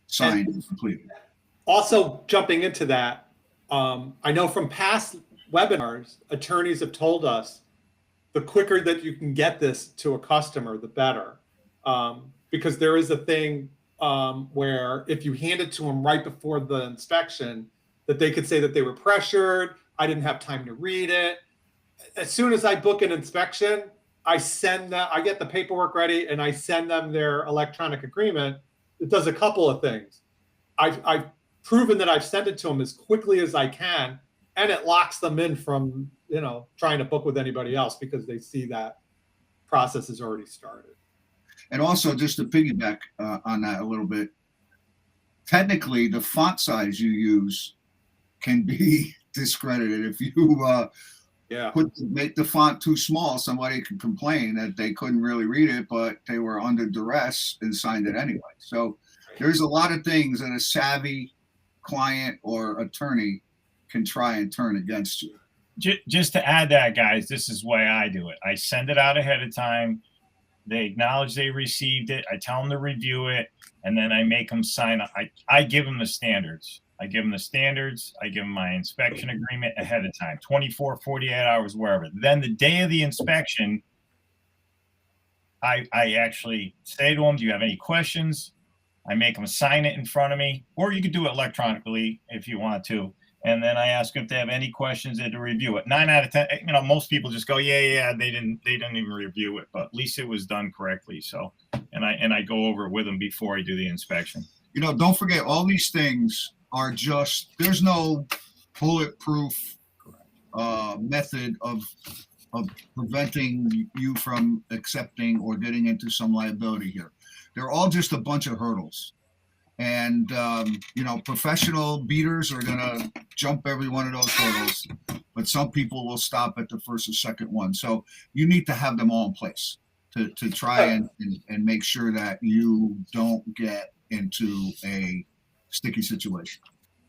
[SPEAKER 4] signed and completed.
[SPEAKER 1] Also, jumping into that, I know from past webinars, attorneys have told us the quicker that you can get this to a customer, the better. Because there is a thing where if you hand it to them right before the inspection, that they could say that they were pressured, I didn't have time to read it. As soon as I book an inspection, I get the paperwork ready and I send them their electronic agreement. It does a couple of things. I've proven that I've sent it to them as quickly as I can, and it locks them in from, trying to book with anybody else because they see that process has already started.
[SPEAKER 4] And also, just to piggyback on that a little bit, technically the font size you use can be discredited. If you make the font too small, somebody could complain that they couldn't really read it, but they were under duress and signed it anyway. So there's a lot of things that a savvy client or attorney can try and turn against you.
[SPEAKER 2] Just to add that, guys, this is the way I do it. I send it out ahead of time. They acknowledge they received it. I tell them to review it, and then I make them sign. I give them the standards. I give them my inspection agreement ahead of time, 24, 48 hours, wherever. Then the day of the inspection, I actually say to them, do you have any questions? I make them sign it in front of me, or you could do it electronically if you want to. And then I ask them if they have any questions and to review it. 9 out of 10, most people just go, yeah, they didn't even review it, but at least it was done correctly. So, and I go over it with them before I do the inspection.
[SPEAKER 4] Don't forget, all these things are there's no bulletproof method of preventing you from accepting or getting into some liability here. They're all just a bunch of hurdles. And, professional beaters are going to jump every one of those hurdles, but some people will stop at the first or second one. So you need to have them all in place to try and make sure that you don't get into a sticky situation.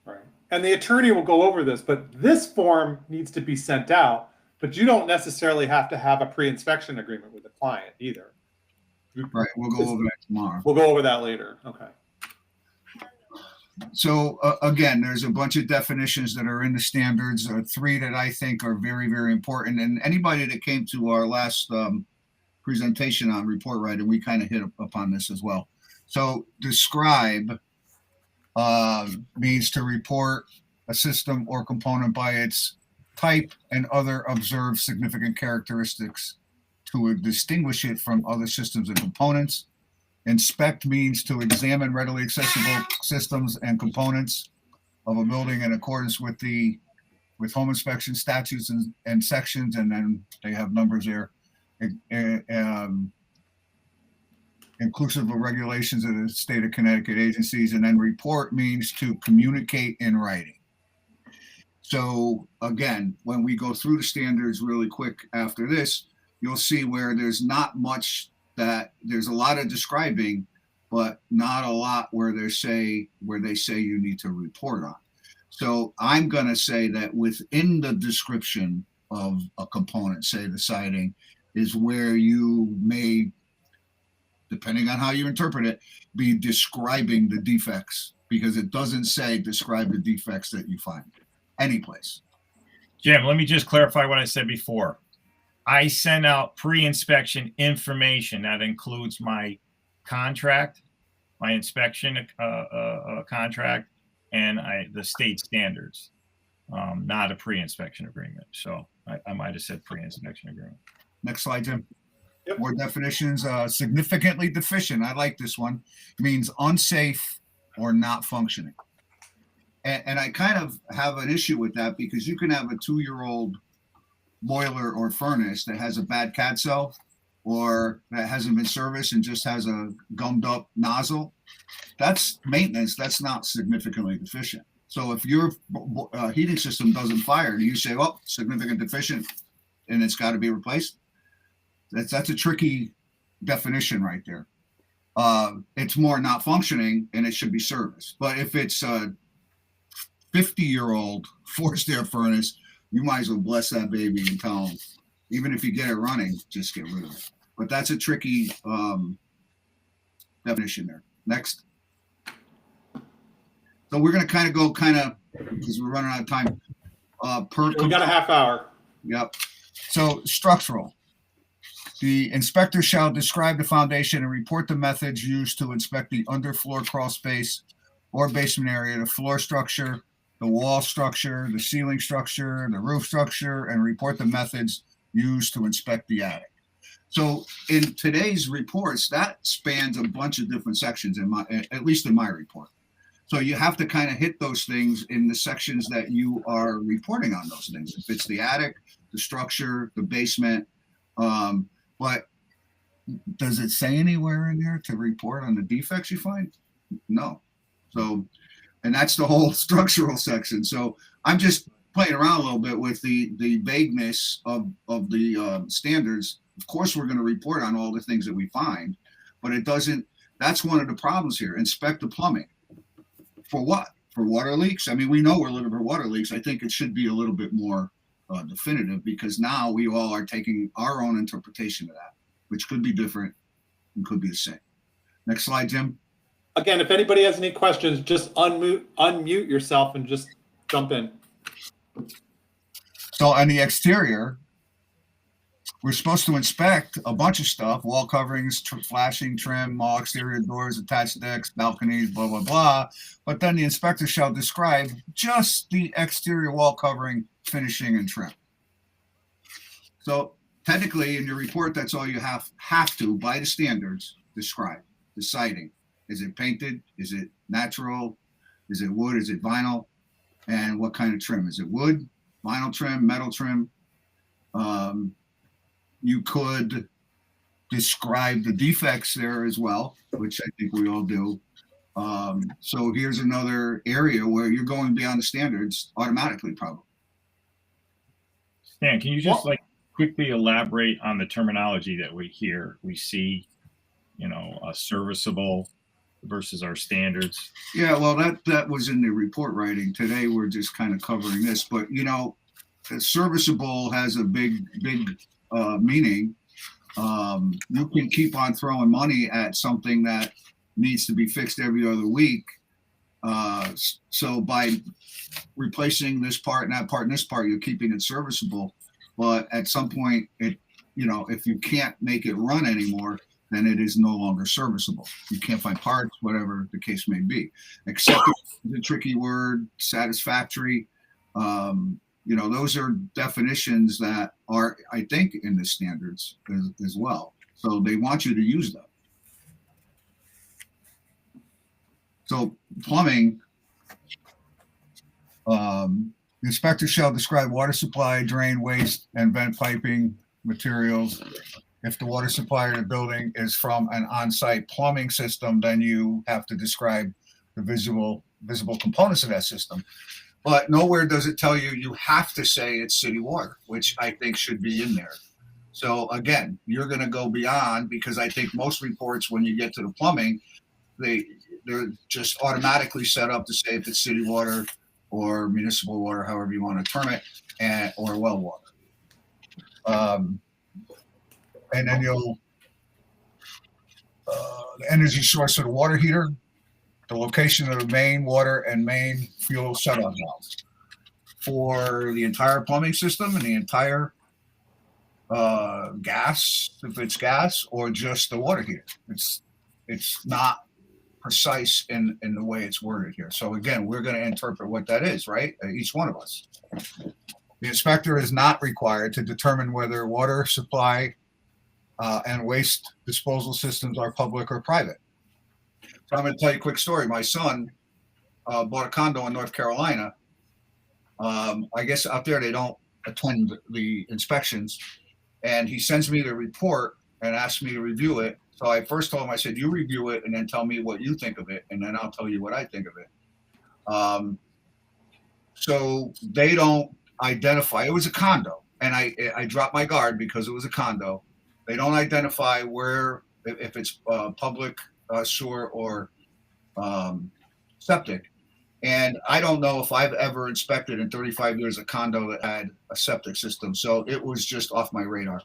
[SPEAKER 1] Right. And the attorney will go over this, but this form needs to be sent out, but you don't necessarily have to have a pre-inspection agreement with the client either.
[SPEAKER 4] Right. We'll go over that tomorrow.
[SPEAKER 1] We'll go over that later. Okay.
[SPEAKER 4] So again, there's a bunch of definitions that are in the standards, 3 that I think are very, very important. And anybody that came to our last presentation on report writing, we kind of hit upon this as well. So describe means to report a system or component by its type and other observed significant characteristics to distinguish it from other systems and components. Inspect means to examine readily accessible systems and components of a building in accordance with home inspection statutes and sections, and then they have numbers there, inclusive of regulations of the state of Connecticut agencies. And then report means to communicate in writing. So again, when we go through the standards really quick after this, you'll see where there's not much. That there's a lot of describing, but not a lot where they say you need to report on. So I'm going to say that within the description of a component, say the siding, is where you may, depending on how you interpret it, be describing the defects, because it doesn't say describe the defects that you find any place.
[SPEAKER 2] Jim, let me just clarify what I said before. I send out pre-inspection information that includes my contract, my inspection contract, and the state standards, not a pre-inspection agreement. So I might have said pre-inspection agreement.
[SPEAKER 4] Next slide, Jim.
[SPEAKER 1] Yep.
[SPEAKER 4] More definitions. Significantly deficient. I like this one. Means unsafe or not functioning. And I kind of have an issue with that, because you can have a 2-year-old boiler or furnace that has a bad CAD cell, or that hasn't been serviced and just has a gummed up nozzle. That's maintenance. That's not significantly deficient. So if your heating system doesn't fire and you say, well, significant deficient and it's got to be replaced, that's a tricky definition right there. It's more not functioning and it should be serviced. But if it's a 50-year-old forced air furnace, you might as well bless that baby and tell them, even if you get it running, just get rid of it. But that's a tricky definition there. Next. So we're going to go because we're running out of time.
[SPEAKER 1] We got a half hour.
[SPEAKER 4] Yep. So structural. The inspector shall describe the foundation and report the methods used to inspect the underfloor crawl space or basement area, the floor structure, the wall structure, the ceiling structure, the roof structure, and report the methods used to inspect the attic. So in today's reports, that spans a bunch of different sections, at least in my report. So you have to kind of hit those things in the sections that you are reporting on those things. If it's the attic, the structure, the basement, but does it say anywhere in there to report on the defects you find? No. So, and that's the whole structural section. So I'm just playing around a little bit with the vagueness of the standards. Of course, we're going to report on all the things that we find, but it doesn't, that's one of the problems here. Inspect the plumbing. For what? For water leaks? I mean, we know we're looking for water leaks. I think it should be a little bit more definitive, because now we all are taking our own interpretation of that, which could be different and could be the same. Next slide, Jim.
[SPEAKER 1] Again, if anybody has any questions, just unmute yourself and just jump in.
[SPEAKER 4] So on the exterior, we're supposed to inspect a bunch of stuff: wall coverings, flashing, trim, all exterior doors, attached decks, balconies, blah, blah, blah. But then the inspector shall describe just the exterior wall covering, finishing, and trim. So technically in your report, that's all you have to, by the standards, describe. The siding. Is it painted? Is it natural? Is it wood? Is it vinyl? And what kind of trim? Is it wood, vinyl trim, metal trim? You could describe the defects there as well, which I think we all do. So here's another area where you're going beyond the standards automatically, probably.
[SPEAKER 2] Stan, can you just quickly elaborate on the terminology that we hear? We see, serviceable versus our standards.
[SPEAKER 4] Yeah, well, that was in the report writing. Today we're just kind of covering this, but serviceable has a big meaning. You can keep on throwing money at something that needs to be fixed every other week. So by replacing this part and that part and this part, you're keeping it serviceable. But at some point, if you can't make it run anymore, then it is no longer serviceable. You can't find parts, whatever the case may be. Except the tricky word, satisfactory. Those are definitions that are, I think, in the standards as well. So they want you to use them. So plumbing, the inspector shall describe water supply, drain, waste, and vent piping materials. If the water supply to the building is from an on-site plumbing system, then you have to describe the visible components of that system. But nowhere does it tell you have to say it's city water, which I think should be in there. So again, you're going to go beyond, because I think most reports, when you get to the plumbing, they're just automatically set up to say if it's city water or municipal water, however you want to term it, or well water. And then the energy source of the water heater, the location of the main water and main fuel shutoff valves for the entire plumbing system and the entire gas, if it's gas, or just the water heater. It's not precise in the way it's worded here. So again, we're going to interpret what that is, right? Each one of us. The inspector is not required to determine whether water supply and waste disposal systems are public or private. So I'm going to tell you a quick story. My son bought a condo in North Carolina. I guess out there they don't attend the inspections, and he sends me the report and asks me to review it. So I first told him, I said, you review it and then tell me what you think of it, and then I'll tell you what I think of it. So they don't identify. It was a condo, and I dropped my guard because it was a condo. They don't identify where, if it's public sewer or septic. And I don't know if I've ever inspected in 35 years a condo that had a septic system. So it was just off my radar.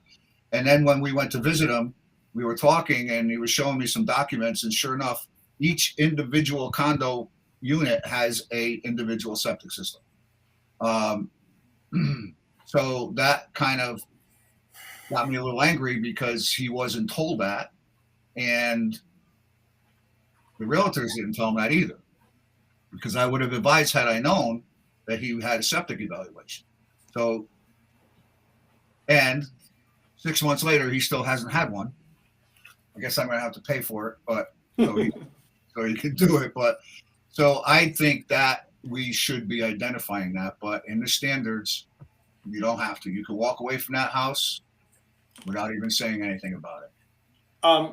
[SPEAKER 4] And then when we went to visit him, we were talking and he was showing me some documents. And sure enough, each individual condo unit has a individual septic system. So that kind of got me a little angry because he wasn't told that. And the realtors didn't tell him that either, because I would have advised had I known that he had a septic evaluation. So, and 6 months later, he still hasn't had one. I guess I'm going to have to pay for it, but so he can do it. But so I think that we should be identifying that, but in the standards, you don't have to. You can walk away from that house without even saying anything about it.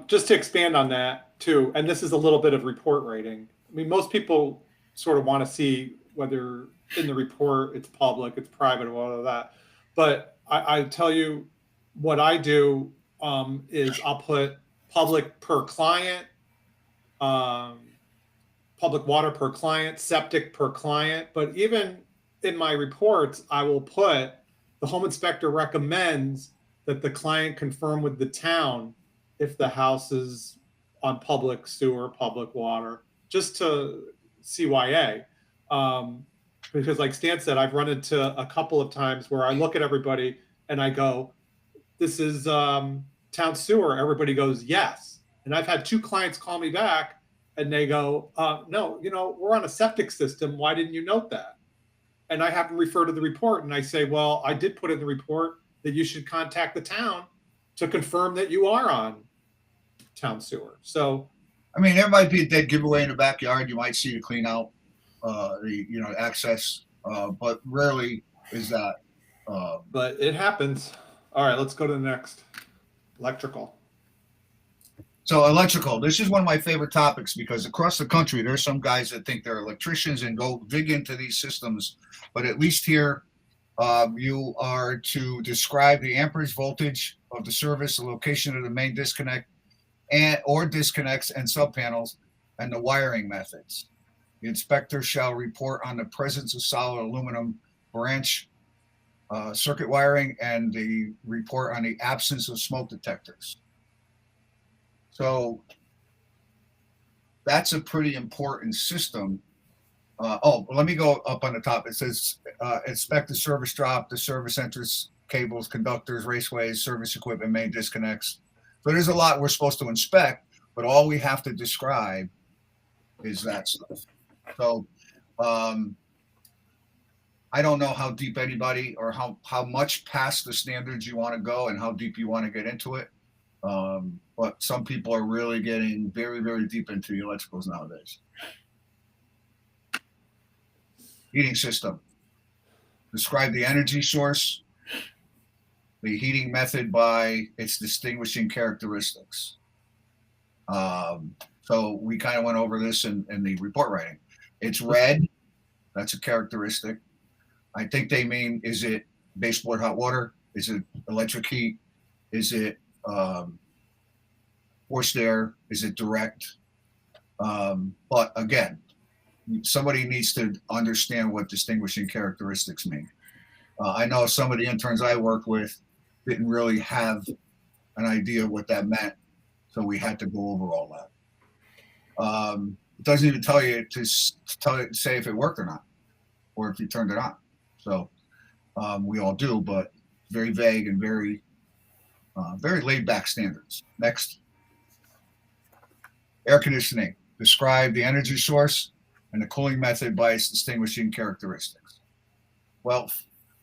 [SPEAKER 1] Just to expand on that too, and this is a little bit of report writing. I mean, most people sort of want to see whether in the report it's public, it's private, or all of that. But I tell you, what I do is I'll put public per client, public water per client, septic per client. But even in my reports, I will put the home inspector recommends that the client confirm with the town if the house is on public sewer, public water, just to CYA. Because like Stan said, I've run into a couple of times where I look at everybody and I go, this is town sewer. Everybody goes, yes. And I've had 2 clients call me back and they go, no, we're on a septic system. Why didn't you note that? And I have them refer to the report. And I say, well, I did put in the report that you should contact the town to confirm that you are on town sewer. So,
[SPEAKER 4] I mean, there might be a dead giveaway in the backyard. You might see to clean out the access, but rarely is that.
[SPEAKER 1] But it happens. All right, let's go to the next. Electrical.
[SPEAKER 4] So electrical, this is one of my favorite topics because across the country, there's some guys that think they're electricians and go dig into these systems. But at least here, you are to describe the amperage voltage of the service, the location of the main disconnect or disconnects and subpanels, and the wiring methods. The inspector shall report on the presence of solid aluminum branch circuit wiring and the report on the absence of smoke detectors. So that's a pretty important system. Let me go up on the top. It says inspect the service drop, the service entrance cables, conductors, raceways, service equipment, main disconnects. So there's a lot we're supposed to inspect, but all we have to describe is that stuff. So I don't know how deep anybody or how much past the standards you want to go and how deep you want to get into it. But some people are really getting very, very deep into the electricals nowadays. Heating system. Describe the energy source, the heating method by its distinguishing characteristics. So we kind of went over this in the report writing. It's red. That's a characteristic. I think they mean, is it baseboard hot water? Is it electric heat? Is it forced air? Is it direct? But again, somebody needs to understand what distinguishing characteristics mean. I know some of the interns I work with, didn't really have an idea what that meant, so we had to go over all that. It doesn't even tell you to say if it worked or not, or if you turned it on. So we all do, but very vague and very laid back standards. Next, air conditioning. Describe the energy source and the cooling method by its distinguishing characteristics. Well,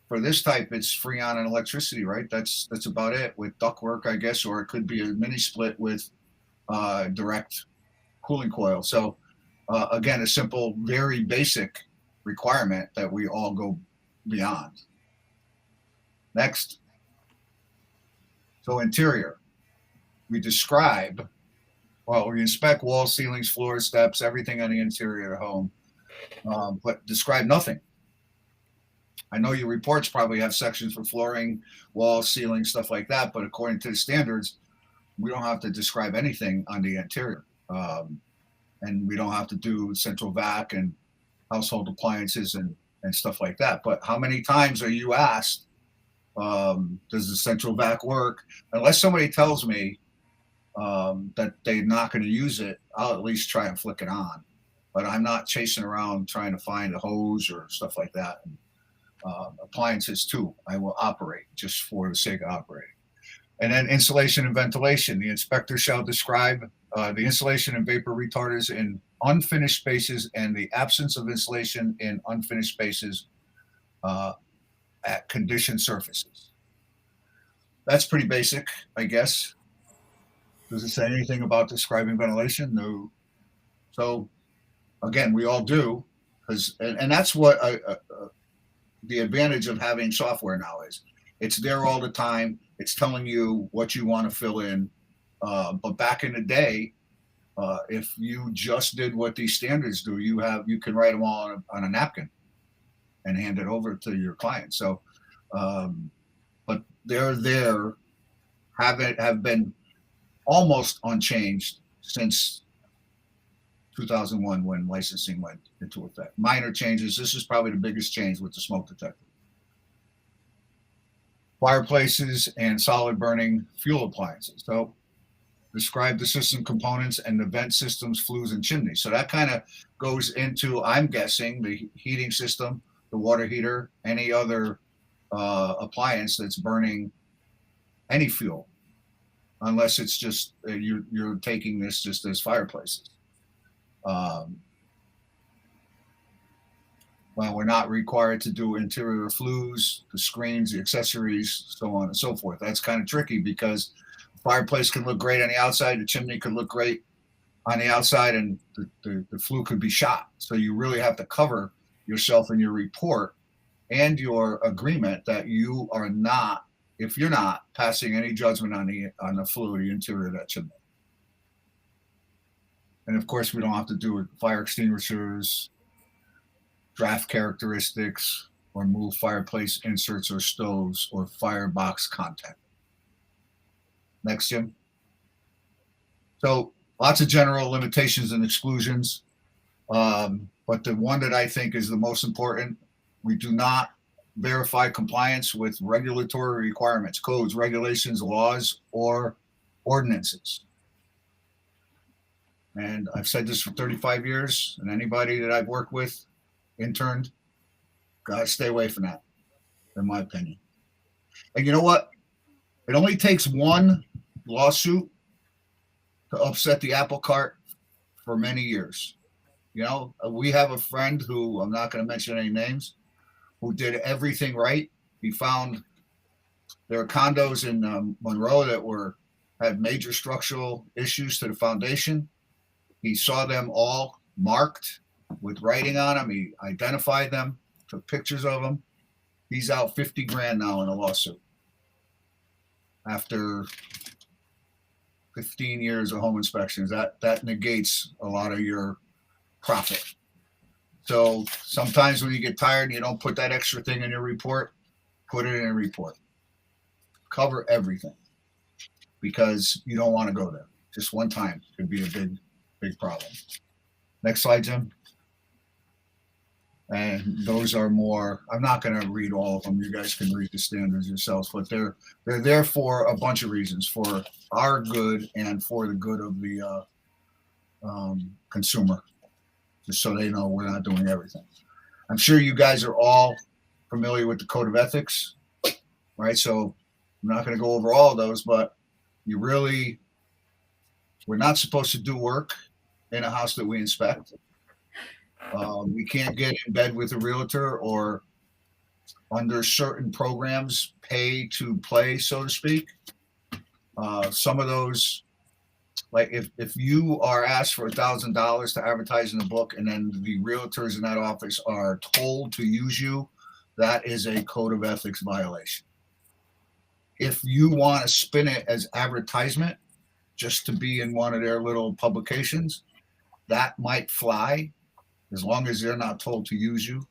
[SPEAKER 4] for this type, it's freon and electricity, right? That's about it. With ductwork, I guess, or it could be a mini split with direct cooling coil. So again, a simple, very basic requirement that we all go beyond. Next. So interior, we describe, well, we inspect walls, ceilings, floors, steps, everything on the interior of the home, but describe nothing. I know your reports probably have sections for flooring, walls, ceilings, stuff like that, but according to the standards, we don't have to describe anything on the interior. And we don't have to do central vac and household appliances and stuff like that. But how many times are you asked, does the central vac work? Unless somebody tells me that they're not going to use it, I'll at least try and flick it on. But I'm not chasing around trying to find a hose or stuff like that. And, appliances too, I will operate just for the sake of operating. And then insulation and ventilation. The inspector shall describe the insulation and vapor retarders in unfinished spaces and the absence of insulation in unfinished spaces at conditioned surfaces. That's pretty basic, I guess. Does it say anything about describing ventilation? No. So again, we all do, and that's what the advantage of having software now is. It's there all the time. It's telling you what you want to fill in. But back in the day, if you just did what these standards do, you can write them all on a napkin and hand it over to your client. So, but they're there, have been almost unchanged since 2001 when licensing went into effect. Minor changes. This is probably the biggest change with the smoke detector. Fireplaces and solid burning fuel appliances. So describe the system components and the vent systems, flues, and chimneys. So that kind of goes into, I'm guessing, the heating system, the water heater, any other appliance that's burning any fuel, unless it's just you're taking this just as fireplaces. Well, we're not required to do interior flues, the screens, the accessories, so on and so forth. That's kind of tricky because the fireplace can look great on the outside, the chimney could look great on the outside, and the flue could be shot. So you really have to cover yourself in your report and your agreement that you are not, if you're not passing any judgment on the flue or the interior of that chimney. And of course, we don't have to do with fire extinguishers, draft characteristics, or move fireplace inserts or stoves or firebox content. Next, Jim. So lots of general limitations and exclusions. But the one that I think is the most important, we do not verify compliance with regulatory requirements, codes, regulations, laws, or ordinances. And I've said this for 35 years, and anybody that I've worked with, interned, gotta stay away from that, in my opinion. And you know what? It only takes one lawsuit to upset the apple cart for many years. You know, we have a friend who, I'm not going to mention any names, who did everything right. He found there are condos in Monroe that had major structural issues to the foundation. He saw them all marked with writing on them. He identified them, took pictures of them. He's out 50 grand now in a lawsuit after 15 years of home inspections. That negates a lot of your profit. So sometimes when you get tired and you don't put that extra thing in your report, put it in a report. Cover everything, because you don't want to go there. Just one time could be a big problem. Next slide, Jim. And those are more, I'm not going to read all of them. You guys can read the standards yourselves, but they're there for a bunch of reasons, for our good and for the good of the consumer, just so they know we're not doing everything. I'm sure you guys are all familiar with the Code of Ethics, right? So I'm not going to go over all of those, but we're not supposed to do work in a house that we inspect. We can't get in bed with a realtor or under certain programs pay to play, so to speak. Some of those, like if you are asked for $1,000 to advertise in a book and then the realtors in that office are told to use you, that is a Code of Ethics violation. If you want to spin it as advertisement just to be in one of their little publications, that might fly, as long as they're not told to use you.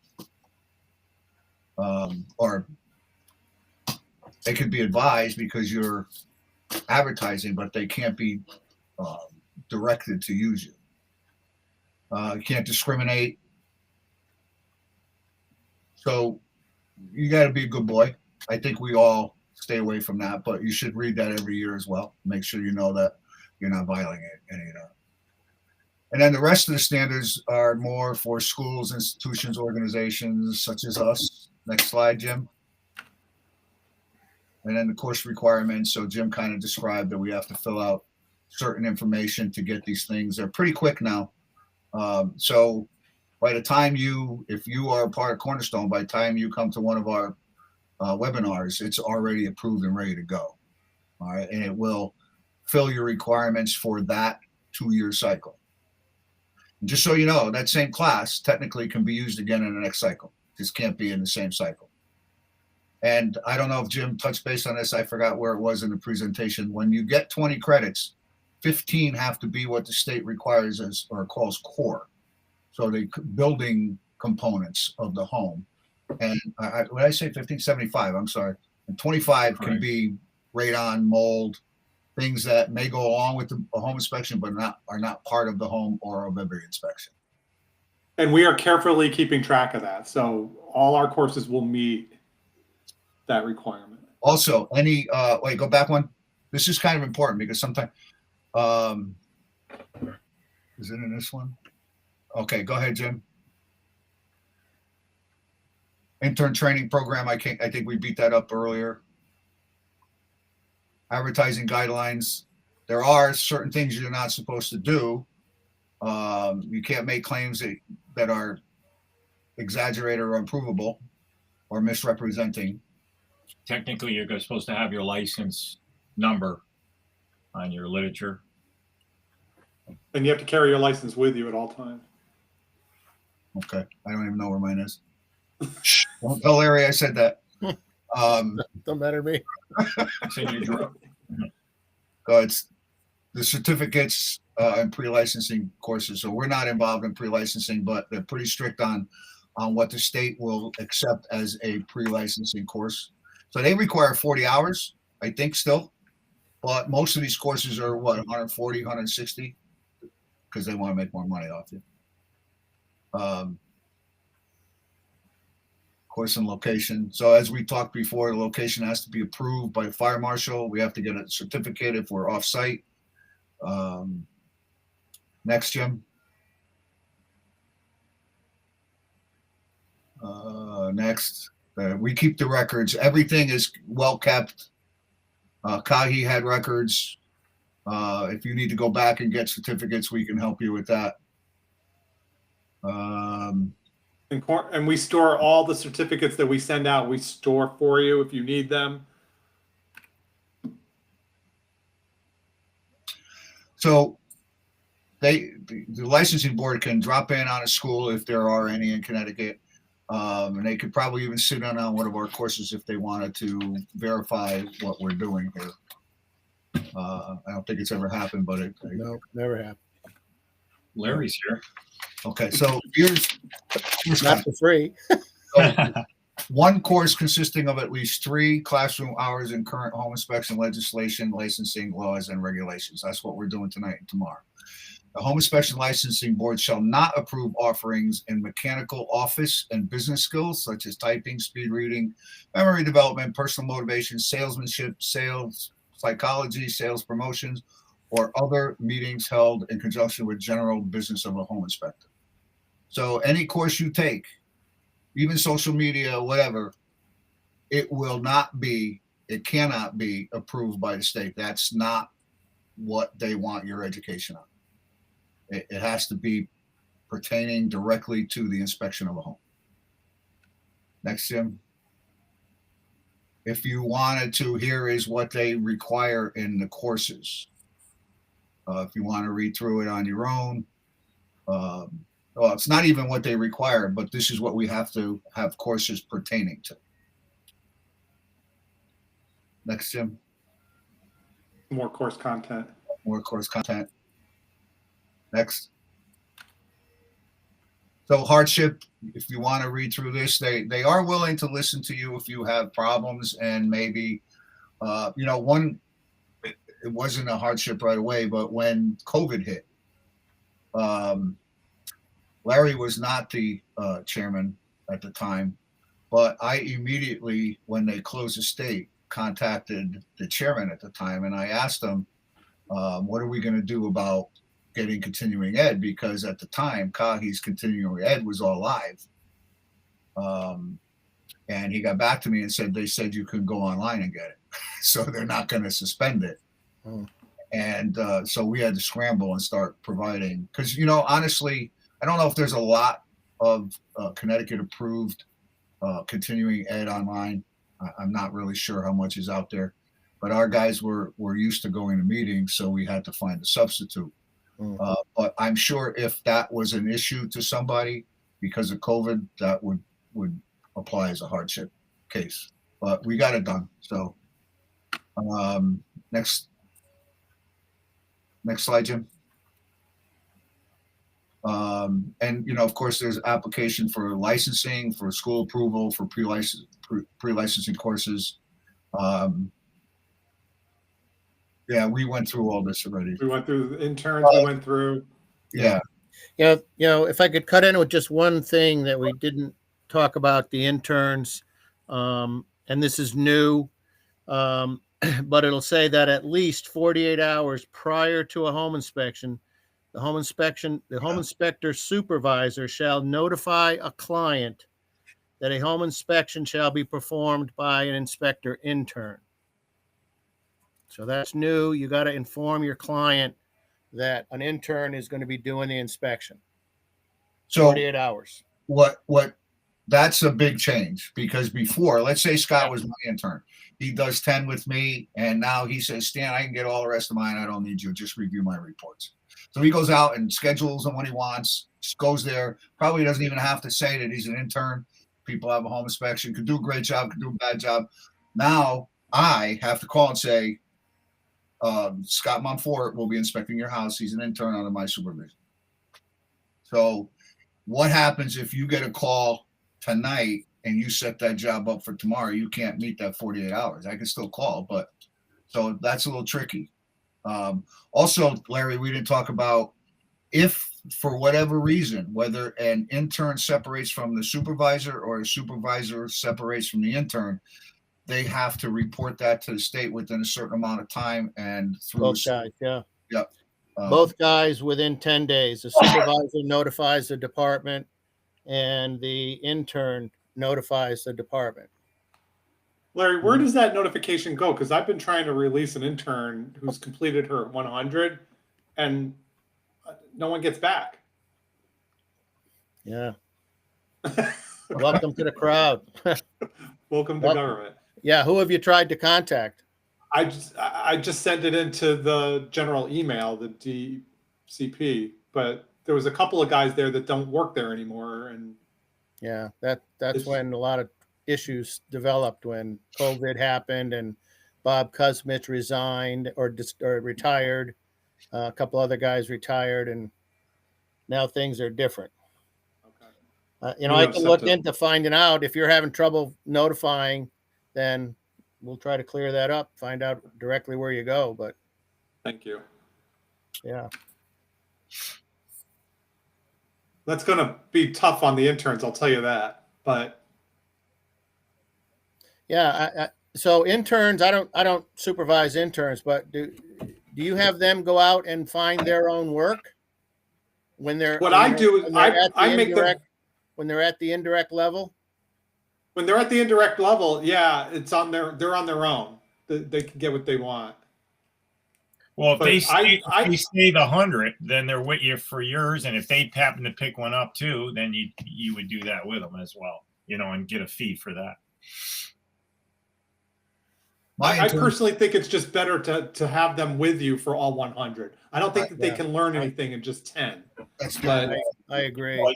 [SPEAKER 4] Or they could be advised because you're advertising, but they can't be directed to use you. You can't discriminate. So you got to be a good boy. I think we all stay away from that, but you should read that every year as well. Make sure you know that you're not violating any of that. And then the rest of the standards are more for schools, institutions, organizations such as us. Next slide, Jim. And then the course requirements. So Jim kind of described that we have to fill out certain information to get these things. They're pretty quick now. So by the time if you are a part of Cornerstone, by the time you come to one of our webinars, it's already approved and ready to go. All right. And it will fill your requirements for that 2-year cycle. And just so you know, that same class technically can be used again in the next cycle. Just can't be in the same cycle. And I don't know if Jim touched base on this. I forgot where it was in the presentation. When you get 20 credits, 15 have to be what the state requires as or calls core. So the building components of the home. And when I say 15, 75, I'm sorry. And 25 can be radon, mold, things that may go along with a home inspection, but are not part of the home or of every inspection.
[SPEAKER 1] And we are carefully keeping track of that. So all our courses will meet that requirement.
[SPEAKER 4] Also, wait, go back one. This is kind of important because sometimes, is it in this one? Okay, go ahead, Jim. Intern training program. I think we beat that up earlier. Advertising guidelines. There are certain things you're not supposed to do. You can't make claims that are exaggerated or unprovable or misrepresenting.
[SPEAKER 2] Technically, you're supposed to have your license number on your literature.
[SPEAKER 1] And you have to carry your license with you at all times.
[SPEAKER 4] Okay. I don't even know where mine is. Don't tell Larry I said that.
[SPEAKER 3] Don't matter to me.
[SPEAKER 2] It's in your drawer.
[SPEAKER 4] It's the certificates and pre-licensing courses. So we're not involved in pre-licensing, but they're pretty strict on what the state will accept as a pre-licensing course. So they require 40 hours, I think, still. But most of these courses are 140, 160, because they want to make more money off you. Course and location. So as we talked before, the location has to be approved by the fire marshal. We have to get a certificate if we're off site. Next, Jim. Next, we keep the records. Everything is well kept. Kahi had records. If you need to go back and get certificates, we can help you with that.
[SPEAKER 1] And we store all the certificates that we send out. We store for you if you need them.
[SPEAKER 4] So the licensing board can drop in on a school if there are any in Connecticut. And they could probably even sit in on one of our courses if they wanted to verify what we're doing here. I don't think it's ever happened, but
[SPEAKER 3] No, never happened.
[SPEAKER 2] Larry's here.
[SPEAKER 4] Okay, so here's
[SPEAKER 3] Not for free.
[SPEAKER 4] one course consisting of at least 3 classroom hours in current home inspection legislation, licensing laws, and regulations. That's what we're doing tonight and tomorrow. The Home Inspection Licensing Board shall not approve offerings in mechanical office and business skills such as typing, speed reading, memory development, personal motivation, salesmanship, sales psychology, sales promotions, or other meetings held in conjunction with general business of a home inspector. So any course you take, even social media, whatever, it cannot be approved by the state. That's not what they want your education on. It has to be pertaining directly to the inspection of a home. Next, Jim. If you wanted to, here is what they require in the courses. If you want to read through it on your own. Well, it's not even what they require, but this is what we have to have courses pertaining to. Next, Jim.
[SPEAKER 1] More course content.
[SPEAKER 4] More course content. Next. So hardship, if you want to read through this, they are willing to listen to you if you have problems, and maybe, it wasn't a hardship right away, but when COVID hit, Larry was not the chairman at the time, but I immediately, when they closed the state, contacted the chairman at the time, and I asked him, what are we going to do about getting continuing ed? Because at the time, Kahi's continuing ed was all live. And he got back to me and said, they said you can go online and get it. So they're not going to suspend it. And so we had to scramble and start providing, because, honestly, I don't know if there's a lot of Connecticut approved continuing ed online. I'm not really sure how much is out there, but our guys were used to going to meetings, so we had to find a substitute. But I'm sure if that was an issue to somebody because of COVID, that would apply as a hardship case. But we got it done. So next slide, Jim. And of course, there's application for licensing, for school approval, for pre-licensing courses. Yeah, we went through all this already.
[SPEAKER 1] We went through the interns. We went through.
[SPEAKER 4] Yeah.
[SPEAKER 3] If I could cut in with just one thing that we didn't talk about, the interns, and this is new, but it'll say that at least 48 hours prior to a home inspection, the home inspector supervisor shall notify a client that a home inspection shall be performed by an inspector intern. So that's new. You got to inform your client that an intern is going to be doing the inspection.
[SPEAKER 4] So
[SPEAKER 3] 48 hours.
[SPEAKER 4] What that's a big change, because before, let's say Scott was my intern. He does 10 with me, and now he says, Stan, I can get all the rest of mine. I don't need you. Just review my reports. So he goes out and schedules them when he wants, just goes there, probably doesn't even have to say that he's an intern. People have a home inspection, could do a great job, could do a bad job. Now I have to call and say, Scott Monfort will be inspecting your house. He's an intern under my supervision. So what happens if you get a call tonight and you set that job up for tomorrow? You can't meet that 48 hours. I can still call, but so that's a little tricky. Also, Larry, we didn't talk about if for whatever reason, whether an intern separates from the supervisor or a supervisor separates from the intern, they have to report that to the state within a certain amount of time, and through
[SPEAKER 3] both guys. Yeah.
[SPEAKER 4] Yep.
[SPEAKER 3] Both guys within 10 days. The supervisor notifies the department, and the intern notifies the department.
[SPEAKER 1] Larry, where does that notification go? Because I've been trying to release an intern who's completed her 100, and no one gets back.
[SPEAKER 3] Yeah. Welcome to the crowd.
[SPEAKER 1] Welcome to government.
[SPEAKER 3] Yeah. Who have you tried to contact?
[SPEAKER 1] I just sent it into the general email, the DCP, but there was a couple of guys there that don't work there anymore, and
[SPEAKER 3] yeah, that's when a lot of issues developed, when COVID happened and Bob Kuzmich resigned or retired. A couple other guys retired, and now things are different. Okay. I can look into finding out if you're having trouble notifying, then we'll try to clear that up, find out directly where you go. But
[SPEAKER 1] thank you.
[SPEAKER 3] Yeah.
[SPEAKER 1] That's going to be tough on the interns, I'll tell you that. But
[SPEAKER 3] Yeah. So interns, I don't supervise interns, but do you have them go out and find their own work when they're
[SPEAKER 1] what I do is I make them
[SPEAKER 3] when they're at the indirect level?
[SPEAKER 1] when they're at the indirect level. Yeah, they're on their own. They can get what they want.
[SPEAKER 2] Well, if they stay the 100, then they're with you for yours, and if they happen to pick one up too, then you would do that with them as well, and get a fee for that.
[SPEAKER 1] I personally think it's just better to have them with you for all 100. I don't think that they can learn anything in just 10.
[SPEAKER 4] That's
[SPEAKER 1] but
[SPEAKER 3] I agree.
[SPEAKER 2] Well,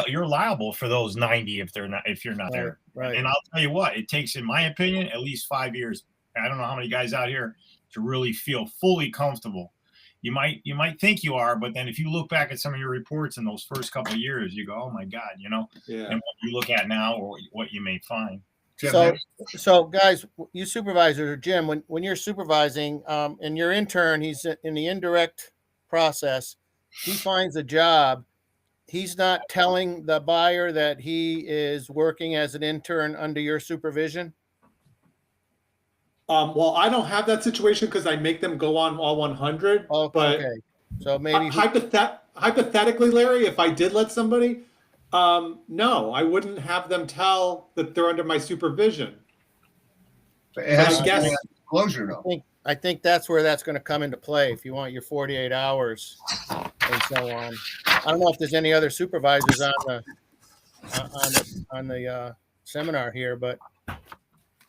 [SPEAKER 2] you're liable for those 90 if you're not there.
[SPEAKER 3] Right.
[SPEAKER 2] And I'll tell you what, it takes, in my opinion, at least 5 years. I don't know how many guys out here to really feel fully comfortable. You might think you are, but then if you look back at some of your reports in those first couple of years, you go, oh my God,
[SPEAKER 1] Yeah.
[SPEAKER 2] And what you look at now or what you may find.
[SPEAKER 3] So guys, you supervisors, or Jim, when you're supervising, and your intern, he's in the indirect process, he finds a job. He's not telling the buyer that he is working as an intern under your supervision.
[SPEAKER 1] Well, I don't have that situation because I make them go on all 100.
[SPEAKER 3] Okay. So maybe
[SPEAKER 1] hypothetically, Larry, if I did let somebody, no, I wouldn't have them tell that they're under my supervision.
[SPEAKER 4] It has to be a disclosure, though.
[SPEAKER 3] I think that's where that's going to come into play if you want your 48 hours and so on. I don't know if there's any other supervisors on the seminar here, but.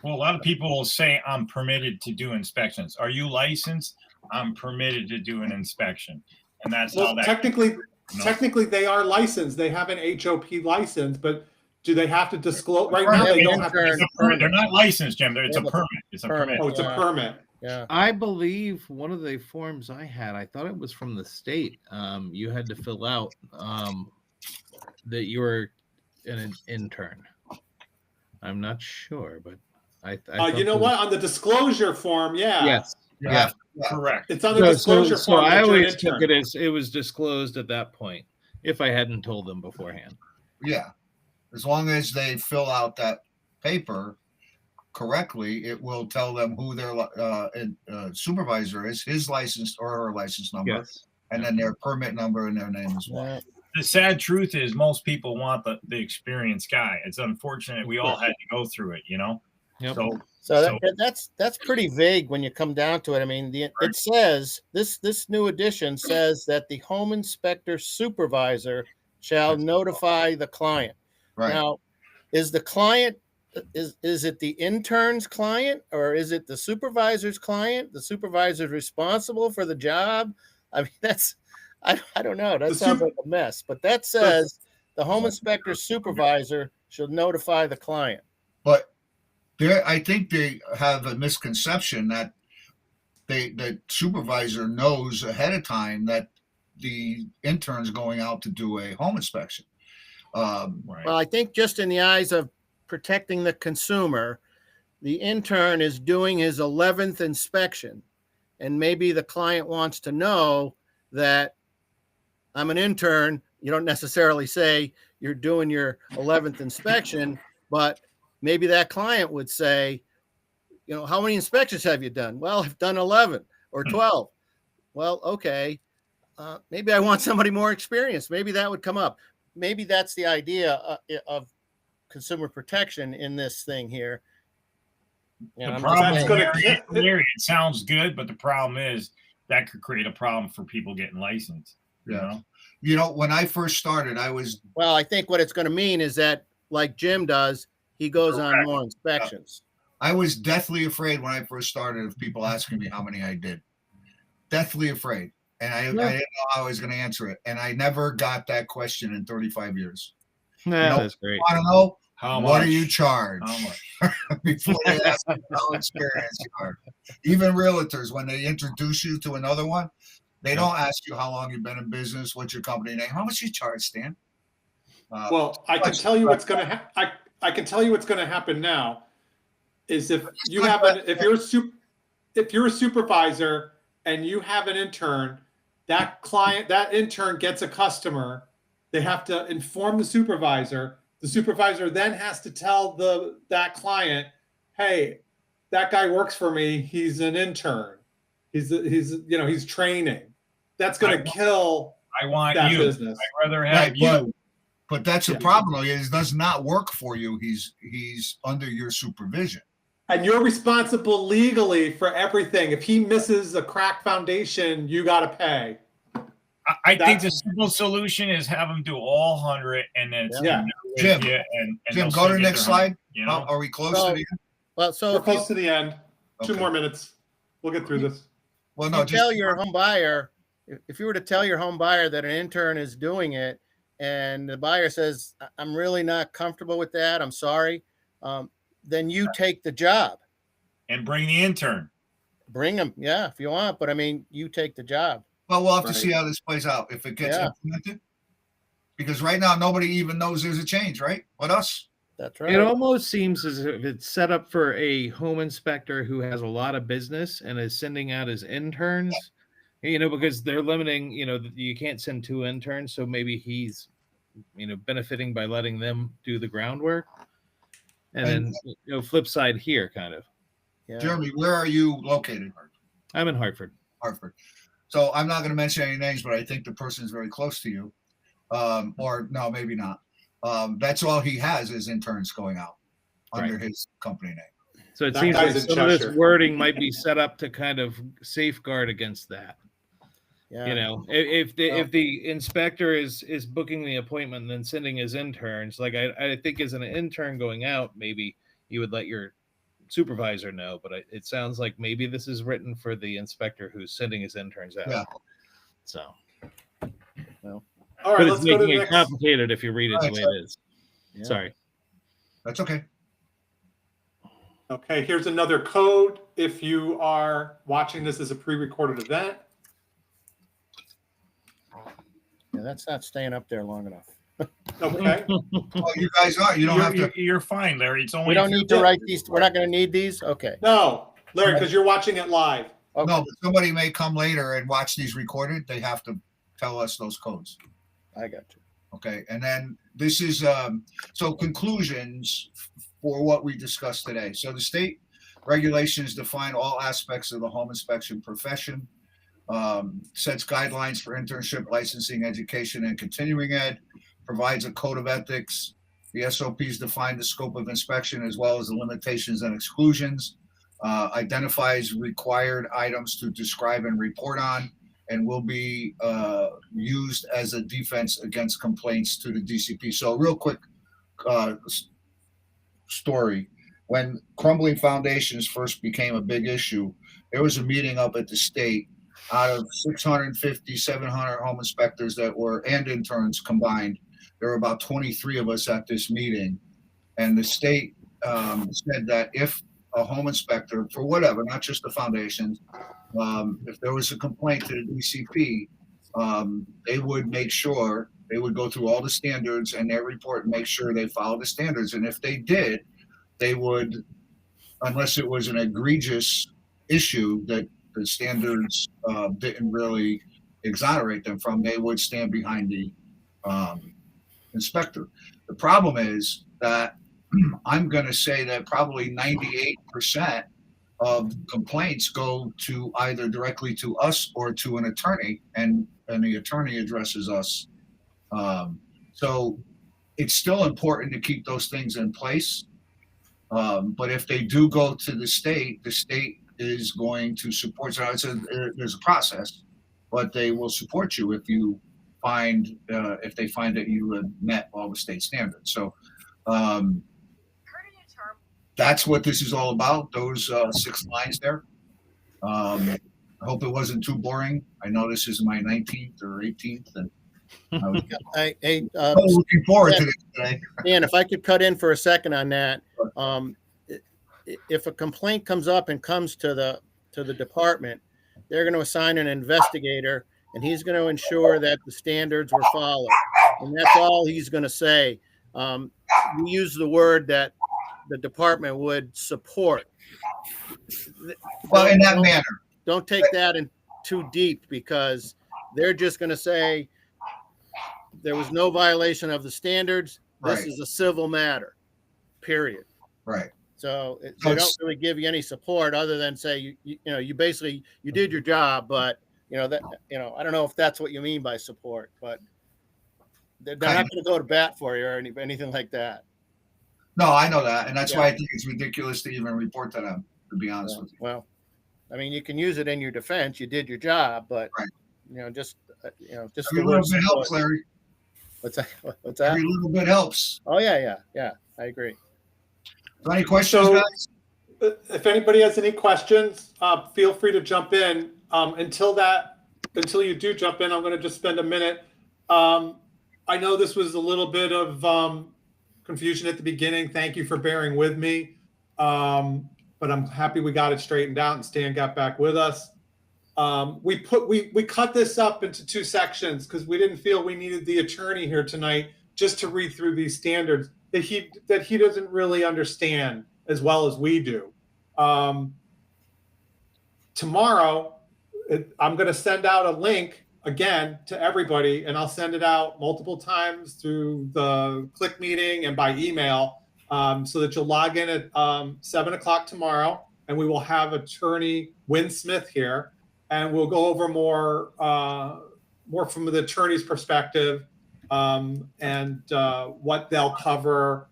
[SPEAKER 2] Well, a lot of people will say, I'm permitted to do inspections. Are you licensed? I'm permitted to do an inspection. And that's how that
[SPEAKER 1] technically they are licensed. They have an HOP license, but do they have to disclose? Right now, they don't have to.
[SPEAKER 2] They're not licensed, Jim. It's a permit. It's a permit.
[SPEAKER 1] Oh, it's a permit.
[SPEAKER 3] Yeah.
[SPEAKER 5] I believe one of the forms I had, I thought it was from the state. You had to fill out that you were an intern. I'm not sure, but
[SPEAKER 1] you know what? On the disclosure form, yeah.
[SPEAKER 5] Yes.
[SPEAKER 2] Yeah. Correct.
[SPEAKER 1] It's on the disclosure form.
[SPEAKER 5] So I always took it as it was disclosed at that point, if I hadn't told them beforehand.
[SPEAKER 4] Yeah. As long as they fill out that paper correctly, it will tell them who their supervisor is, his license or her license number, and then their permit number and their name as well.
[SPEAKER 2] The sad truth is most people want the experienced guy. It's unfortunate we all had to go through it,
[SPEAKER 5] Yep.
[SPEAKER 3] So that's pretty vague when you come down to it. I mean, it says this new edition says that the home inspector supervisor shall notify the client.
[SPEAKER 4] Right.
[SPEAKER 3] Now, is the client is it the intern's client or is it the supervisor's client? The supervisor's responsible for the job. I mean, I don't know. That sounds like a mess. But that says the home inspector supervisor should notify the client.
[SPEAKER 4] But I think they have a misconception that the supervisor knows ahead of time that the intern's going out to do a home inspection.
[SPEAKER 3] Right. Well, I think just in the eyes of protecting the consumer, the intern is doing his 11th inspection, and maybe the client wants to know that I'm an intern. You don't necessarily say you're doing your 11th inspection, but maybe that client would say, how many inspections have you done? Well, I've done 11 or 12. Well, okay. Maybe I want somebody more experienced. Maybe that would come up. Maybe that's the idea of consumer protection in this thing here.
[SPEAKER 2] The problem is, it sounds good, but the problem is that could create a problem for people getting licensed.
[SPEAKER 4] Yeah. When I first started,
[SPEAKER 3] I think what it's going to mean is that, like Jim does, he goes on more inspections.
[SPEAKER 4] I was deathly afraid when I first started of people asking me how many I did. Deathly afraid. And I didn't know how I was going to answer it. And I never got that question in 35 years.
[SPEAKER 5] That's great.
[SPEAKER 4] I want to know,
[SPEAKER 2] what
[SPEAKER 4] do you charge?
[SPEAKER 2] How much?
[SPEAKER 4] Before they ask you how experienced you are. Even realtors, when they introduce you to another one, they don't ask you how long you've been in business, what's your company name, how much you charge, Stan?
[SPEAKER 1] Well, I can tell you what's going to happen. I can tell you what's going to happen now is if you're a supervisor and you have an intern that client, that intern gets a customer, they have to inform the supervisor. The supervisor then has to tell that client, hey, that guy works for me. He's an intern. He's training. That's going to kill
[SPEAKER 2] I want
[SPEAKER 1] that
[SPEAKER 2] you.
[SPEAKER 1] business.
[SPEAKER 2] I'd rather have you.
[SPEAKER 4] But that's the problem. He does not work for you. He's under your supervision.
[SPEAKER 1] And you're responsible legally for everything. If he misses a crack foundation, you got to pay.
[SPEAKER 2] I think the simple solution is have them do all 100, and then
[SPEAKER 4] Jim,
[SPEAKER 2] Jim,
[SPEAKER 4] go to the next slide.
[SPEAKER 2] You know?
[SPEAKER 4] Are we close to the end?
[SPEAKER 3] Well, so
[SPEAKER 1] We're close to the end.
[SPEAKER 4] Okay.
[SPEAKER 1] 2 more minutes. We'll get through this.
[SPEAKER 4] Well, no,
[SPEAKER 3] you tell your home buyer, if you were to tell your home buyer that an intern is doing it, and the buyer says, I'm really not comfortable with that, I'm sorry, then you take the job.
[SPEAKER 2] And bring the intern.
[SPEAKER 3] Bring them, yeah, if you want, but I mean, you take the job.
[SPEAKER 4] Well, we'll have to see how this plays out if it gets implemented. Because right now, nobody even knows there's a change, right? But us.
[SPEAKER 3] That's right.
[SPEAKER 5] It almost seems as if it's set up for a home inspector who has a lot of business and is sending out his interns, because they're limiting, you can't send 2 interns. So maybe he's, benefiting by letting them do the groundwork. And then, flip side here, kind of.
[SPEAKER 3] Yeah.
[SPEAKER 4] Jeremy, where are you located?
[SPEAKER 5] I'm in Hartford.
[SPEAKER 4] So I'm not going to mention any names, but I think the person is very close to you. Or no, maybe not. That's all he has is interns going out under his company name.
[SPEAKER 5] So it seems like some of this wording might be set up to kind of safeguard against that. Yeah. If the inspector is booking the appointment and then sending his interns, like I think as an intern going out, maybe you would let your supervisor know, but it sounds like maybe this is written for the inspector who's sending his interns out.
[SPEAKER 4] Yeah.
[SPEAKER 5] So,
[SPEAKER 1] well, all right,
[SPEAKER 5] but
[SPEAKER 1] let's
[SPEAKER 5] it's making
[SPEAKER 1] go to
[SPEAKER 5] it complicated if you read it the way it is.
[SPEAKER 3] Yeah.
[SPEAKER 5] Sorry.
[SPEAKER 4] That's okay.
[SPEAKER 1] Okay, here's another code. If you are watching this as a pre-recorded event.
[SPEAKER 3] Yeah, that's not staying up there long enough.
[SPEAKER 1] Okay.
[SPEAKER 4] Well, you guys are. You don't have to.
[SPEAKER 2] You're fine, Larry. It's only.
[SPEAKER 3] We don't need to write these. We're not going to need these. Okay.
[SPEAKER 1] No, Larry, because you're watching it live.
[SPEAKER 3] Okay.
[SPEAKER 4] No, but somebody may come later and watch these recorded. They have to tell us those codes.
[SPEAKER 3] I got you.
[SPEAKER 4] Okay, and then this is so conclusions for what we discussed today. So the state regulations define all aspects of the home inspection profession, sets guidelines for internship, licensing, education, and continuing ed, provides a code of ethics. The SOPs define the scope of inspection as well as the limitations and exclusions, identifies required items to describe and report on, and will be used as a defense against complaints to the DCP. So real quick story. When crumbling foundations first became a big issue, there was a meeting up at the state. Out of 650, 700 home inspectors and interns combined, there were about 23 of us at this meeting. And the state said that if a home inspector, for whatever, not just the foundations, if there was a complaint to the DCP, they would make sure, they would go through all the standards and their report and make sure they follow the standards. And if they did, they would, unless it was an egregious issue that the standards didn't really exonerate them from, they would stand behind the inspector. The problem is that I'm going to say that probably 98% of complaints go to either directly to us or to an attorney, and the attorney addresses us. So it's still important to keep those things in place. But if they do go to the state is going to support. So there's a process, but they will support you if you find if they find that you have met all the state standards. So that's what this is all about. Those 6 lines there. I hope it wasn't too boring. I know this is my 19th or 18th, and I was looking forward to this today.
[SPEAKER 3] Dan, if I could cut in for a second on that. If a complaint comes up and comes to the department, they're going to assign an investigator, and he's going to ensure that the standards were followed. And that's all he's going to say. We use the word that the department would support.
[SPEAKER 4] Well, in that manner.
[SPEAKER 3] Don't take that in too deep, because They're just going to say there was no violation of the standards. This
[SPEAKER 4] Right.
[SPEAKER 3] is a civil matter, period.
[SPEAKER 4] Right.
[SPEAKER 3] So they
[SPEAKER 4] So
[SPEAKER 3] don't really give you any support other than say, you basically, you did your job, but I don't know if that's what you mean by support, but they're not going to go to bat for you or anything like that.
[SPEAKER 4] No, I know that. And that's
[SPEAKER 3] Yeah.
[SPEAKER 4] why I think it's ridiculous to even report to them, to be honest with you.
[SPEAKER 3] Well, I mean, you can use it in your defense. You did your job, but
[SPEAKER 4] Right.
[SPEAKER 3] just
[SPEAKER 4] Every little bit helps, Larry.
[SPEAKER 3] What's that? What's that?
[SPEAKER 4] Every little bit helps.
[SPEAKER 3] Oh yeah. I agree.
[SPEAKER 4] So any questions,
[SPEAKER 1] So,
[SPEAKER 4] guys?
[SPEAKER 1] if anybody has any questions, feel free to jump in. Until you do jump in, I'm going to just spend a minute. I know this was a little bit of confusion at the beginning. Thank you for bearing with me. But I'm happy we got it straightened out and Stan got back with us. We cut this up into two sections because we didn't feel we needed the attorney here tonight just to read through these standards that he doesn't really understand as well as we do. Tomorrow, I'm going to send out a link again to everybody, and I'll send it out multiple times through the Click meeting and by email, so that you'll log in at 7 o'clock tomorrow, and we will have attorney Wynn Smith here, and we'll go over more from the attorney's perspective, and what they'll cover.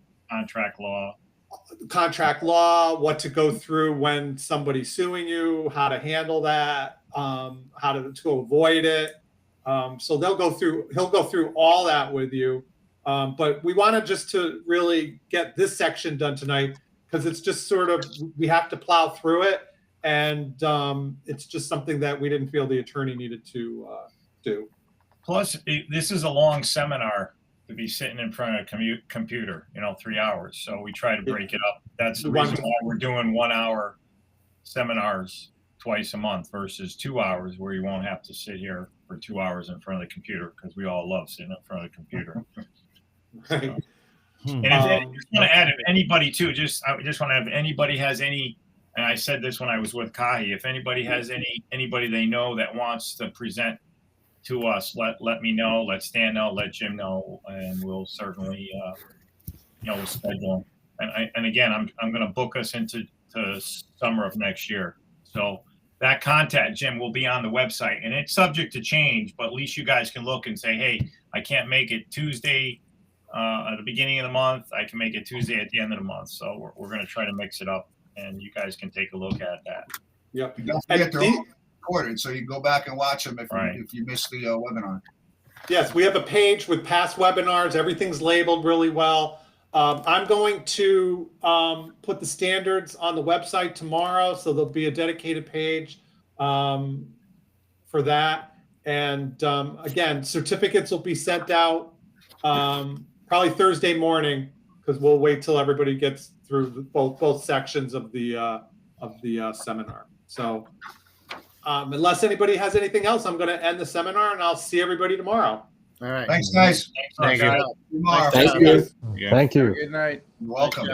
[SPEAKER 1] Contract law, what to go through when somebody's suing you, how to handle that, how to avoid it. So he'll go through all that with you. But we wanted just to really get this section done tonight because it's just sort of, we have to plow through it. And it's just something that we didn't feel the attorney needed to do.
[SPEAKER 2] Plus, this is a long seminar to be sitting in front of a computer, 3 hours. So we try to break it up. That's the reason why we're doing 1 hour seminars twice a month versus 2 hours where you won't have to sit here for 2 hours in front of the computer because we all love sitting in front of the computer.
[SPEAKER 1] Right.
[SPEAKER 2] And I just want to add, if anybody too, I just want to have, if anybody has any, and I said this when I was with Kahi, if anybody has anybody they know that wants to present to us, let me know, let Stan know, let Jim know, and we'll certainly we'll schedule. And again, I'm going to book us into summer of next year. So that contact, Jim, will be on the website, and it's subject to change, but at least you guys can look and say, hey, I can't make it Tuesday at the beginning of the month. I can make it Tuesday at the end of the month. So we're going to try to mix it up, and you guys can take a look at that.
[SPEAKER 1] Yep.
[SPEAKER 4] Don't forget they're all recorded, so you can go back and watch them if you missed the webinar.
[SPEAKER 1] Yes, we have a page with past webinars. Everything's labeled really well. I'm going to put the standards on the website tomorrow, so there'll be a dedicated page for that. And again, certificates will be sent out probably Thursday morning because we'll wait till everybody gets through both sections of the seminar. So unless anybody has anything else, I'm going to end the seminar, and I'll see everybody tomorrow.
[SPEAKER 3] All right.
[SPEAKER 4] Thanks, guys.
[SPEAKER 2] Thank you.
[SPEAKER 4] Tomorrow.
[SPEAKER 6] Thank you.
[SPEAKER 2] Yeah.
[SPEAKER 6] Thank you.
[SPEAKER 7] Good night.
[SPEAKER 4] You're welcome.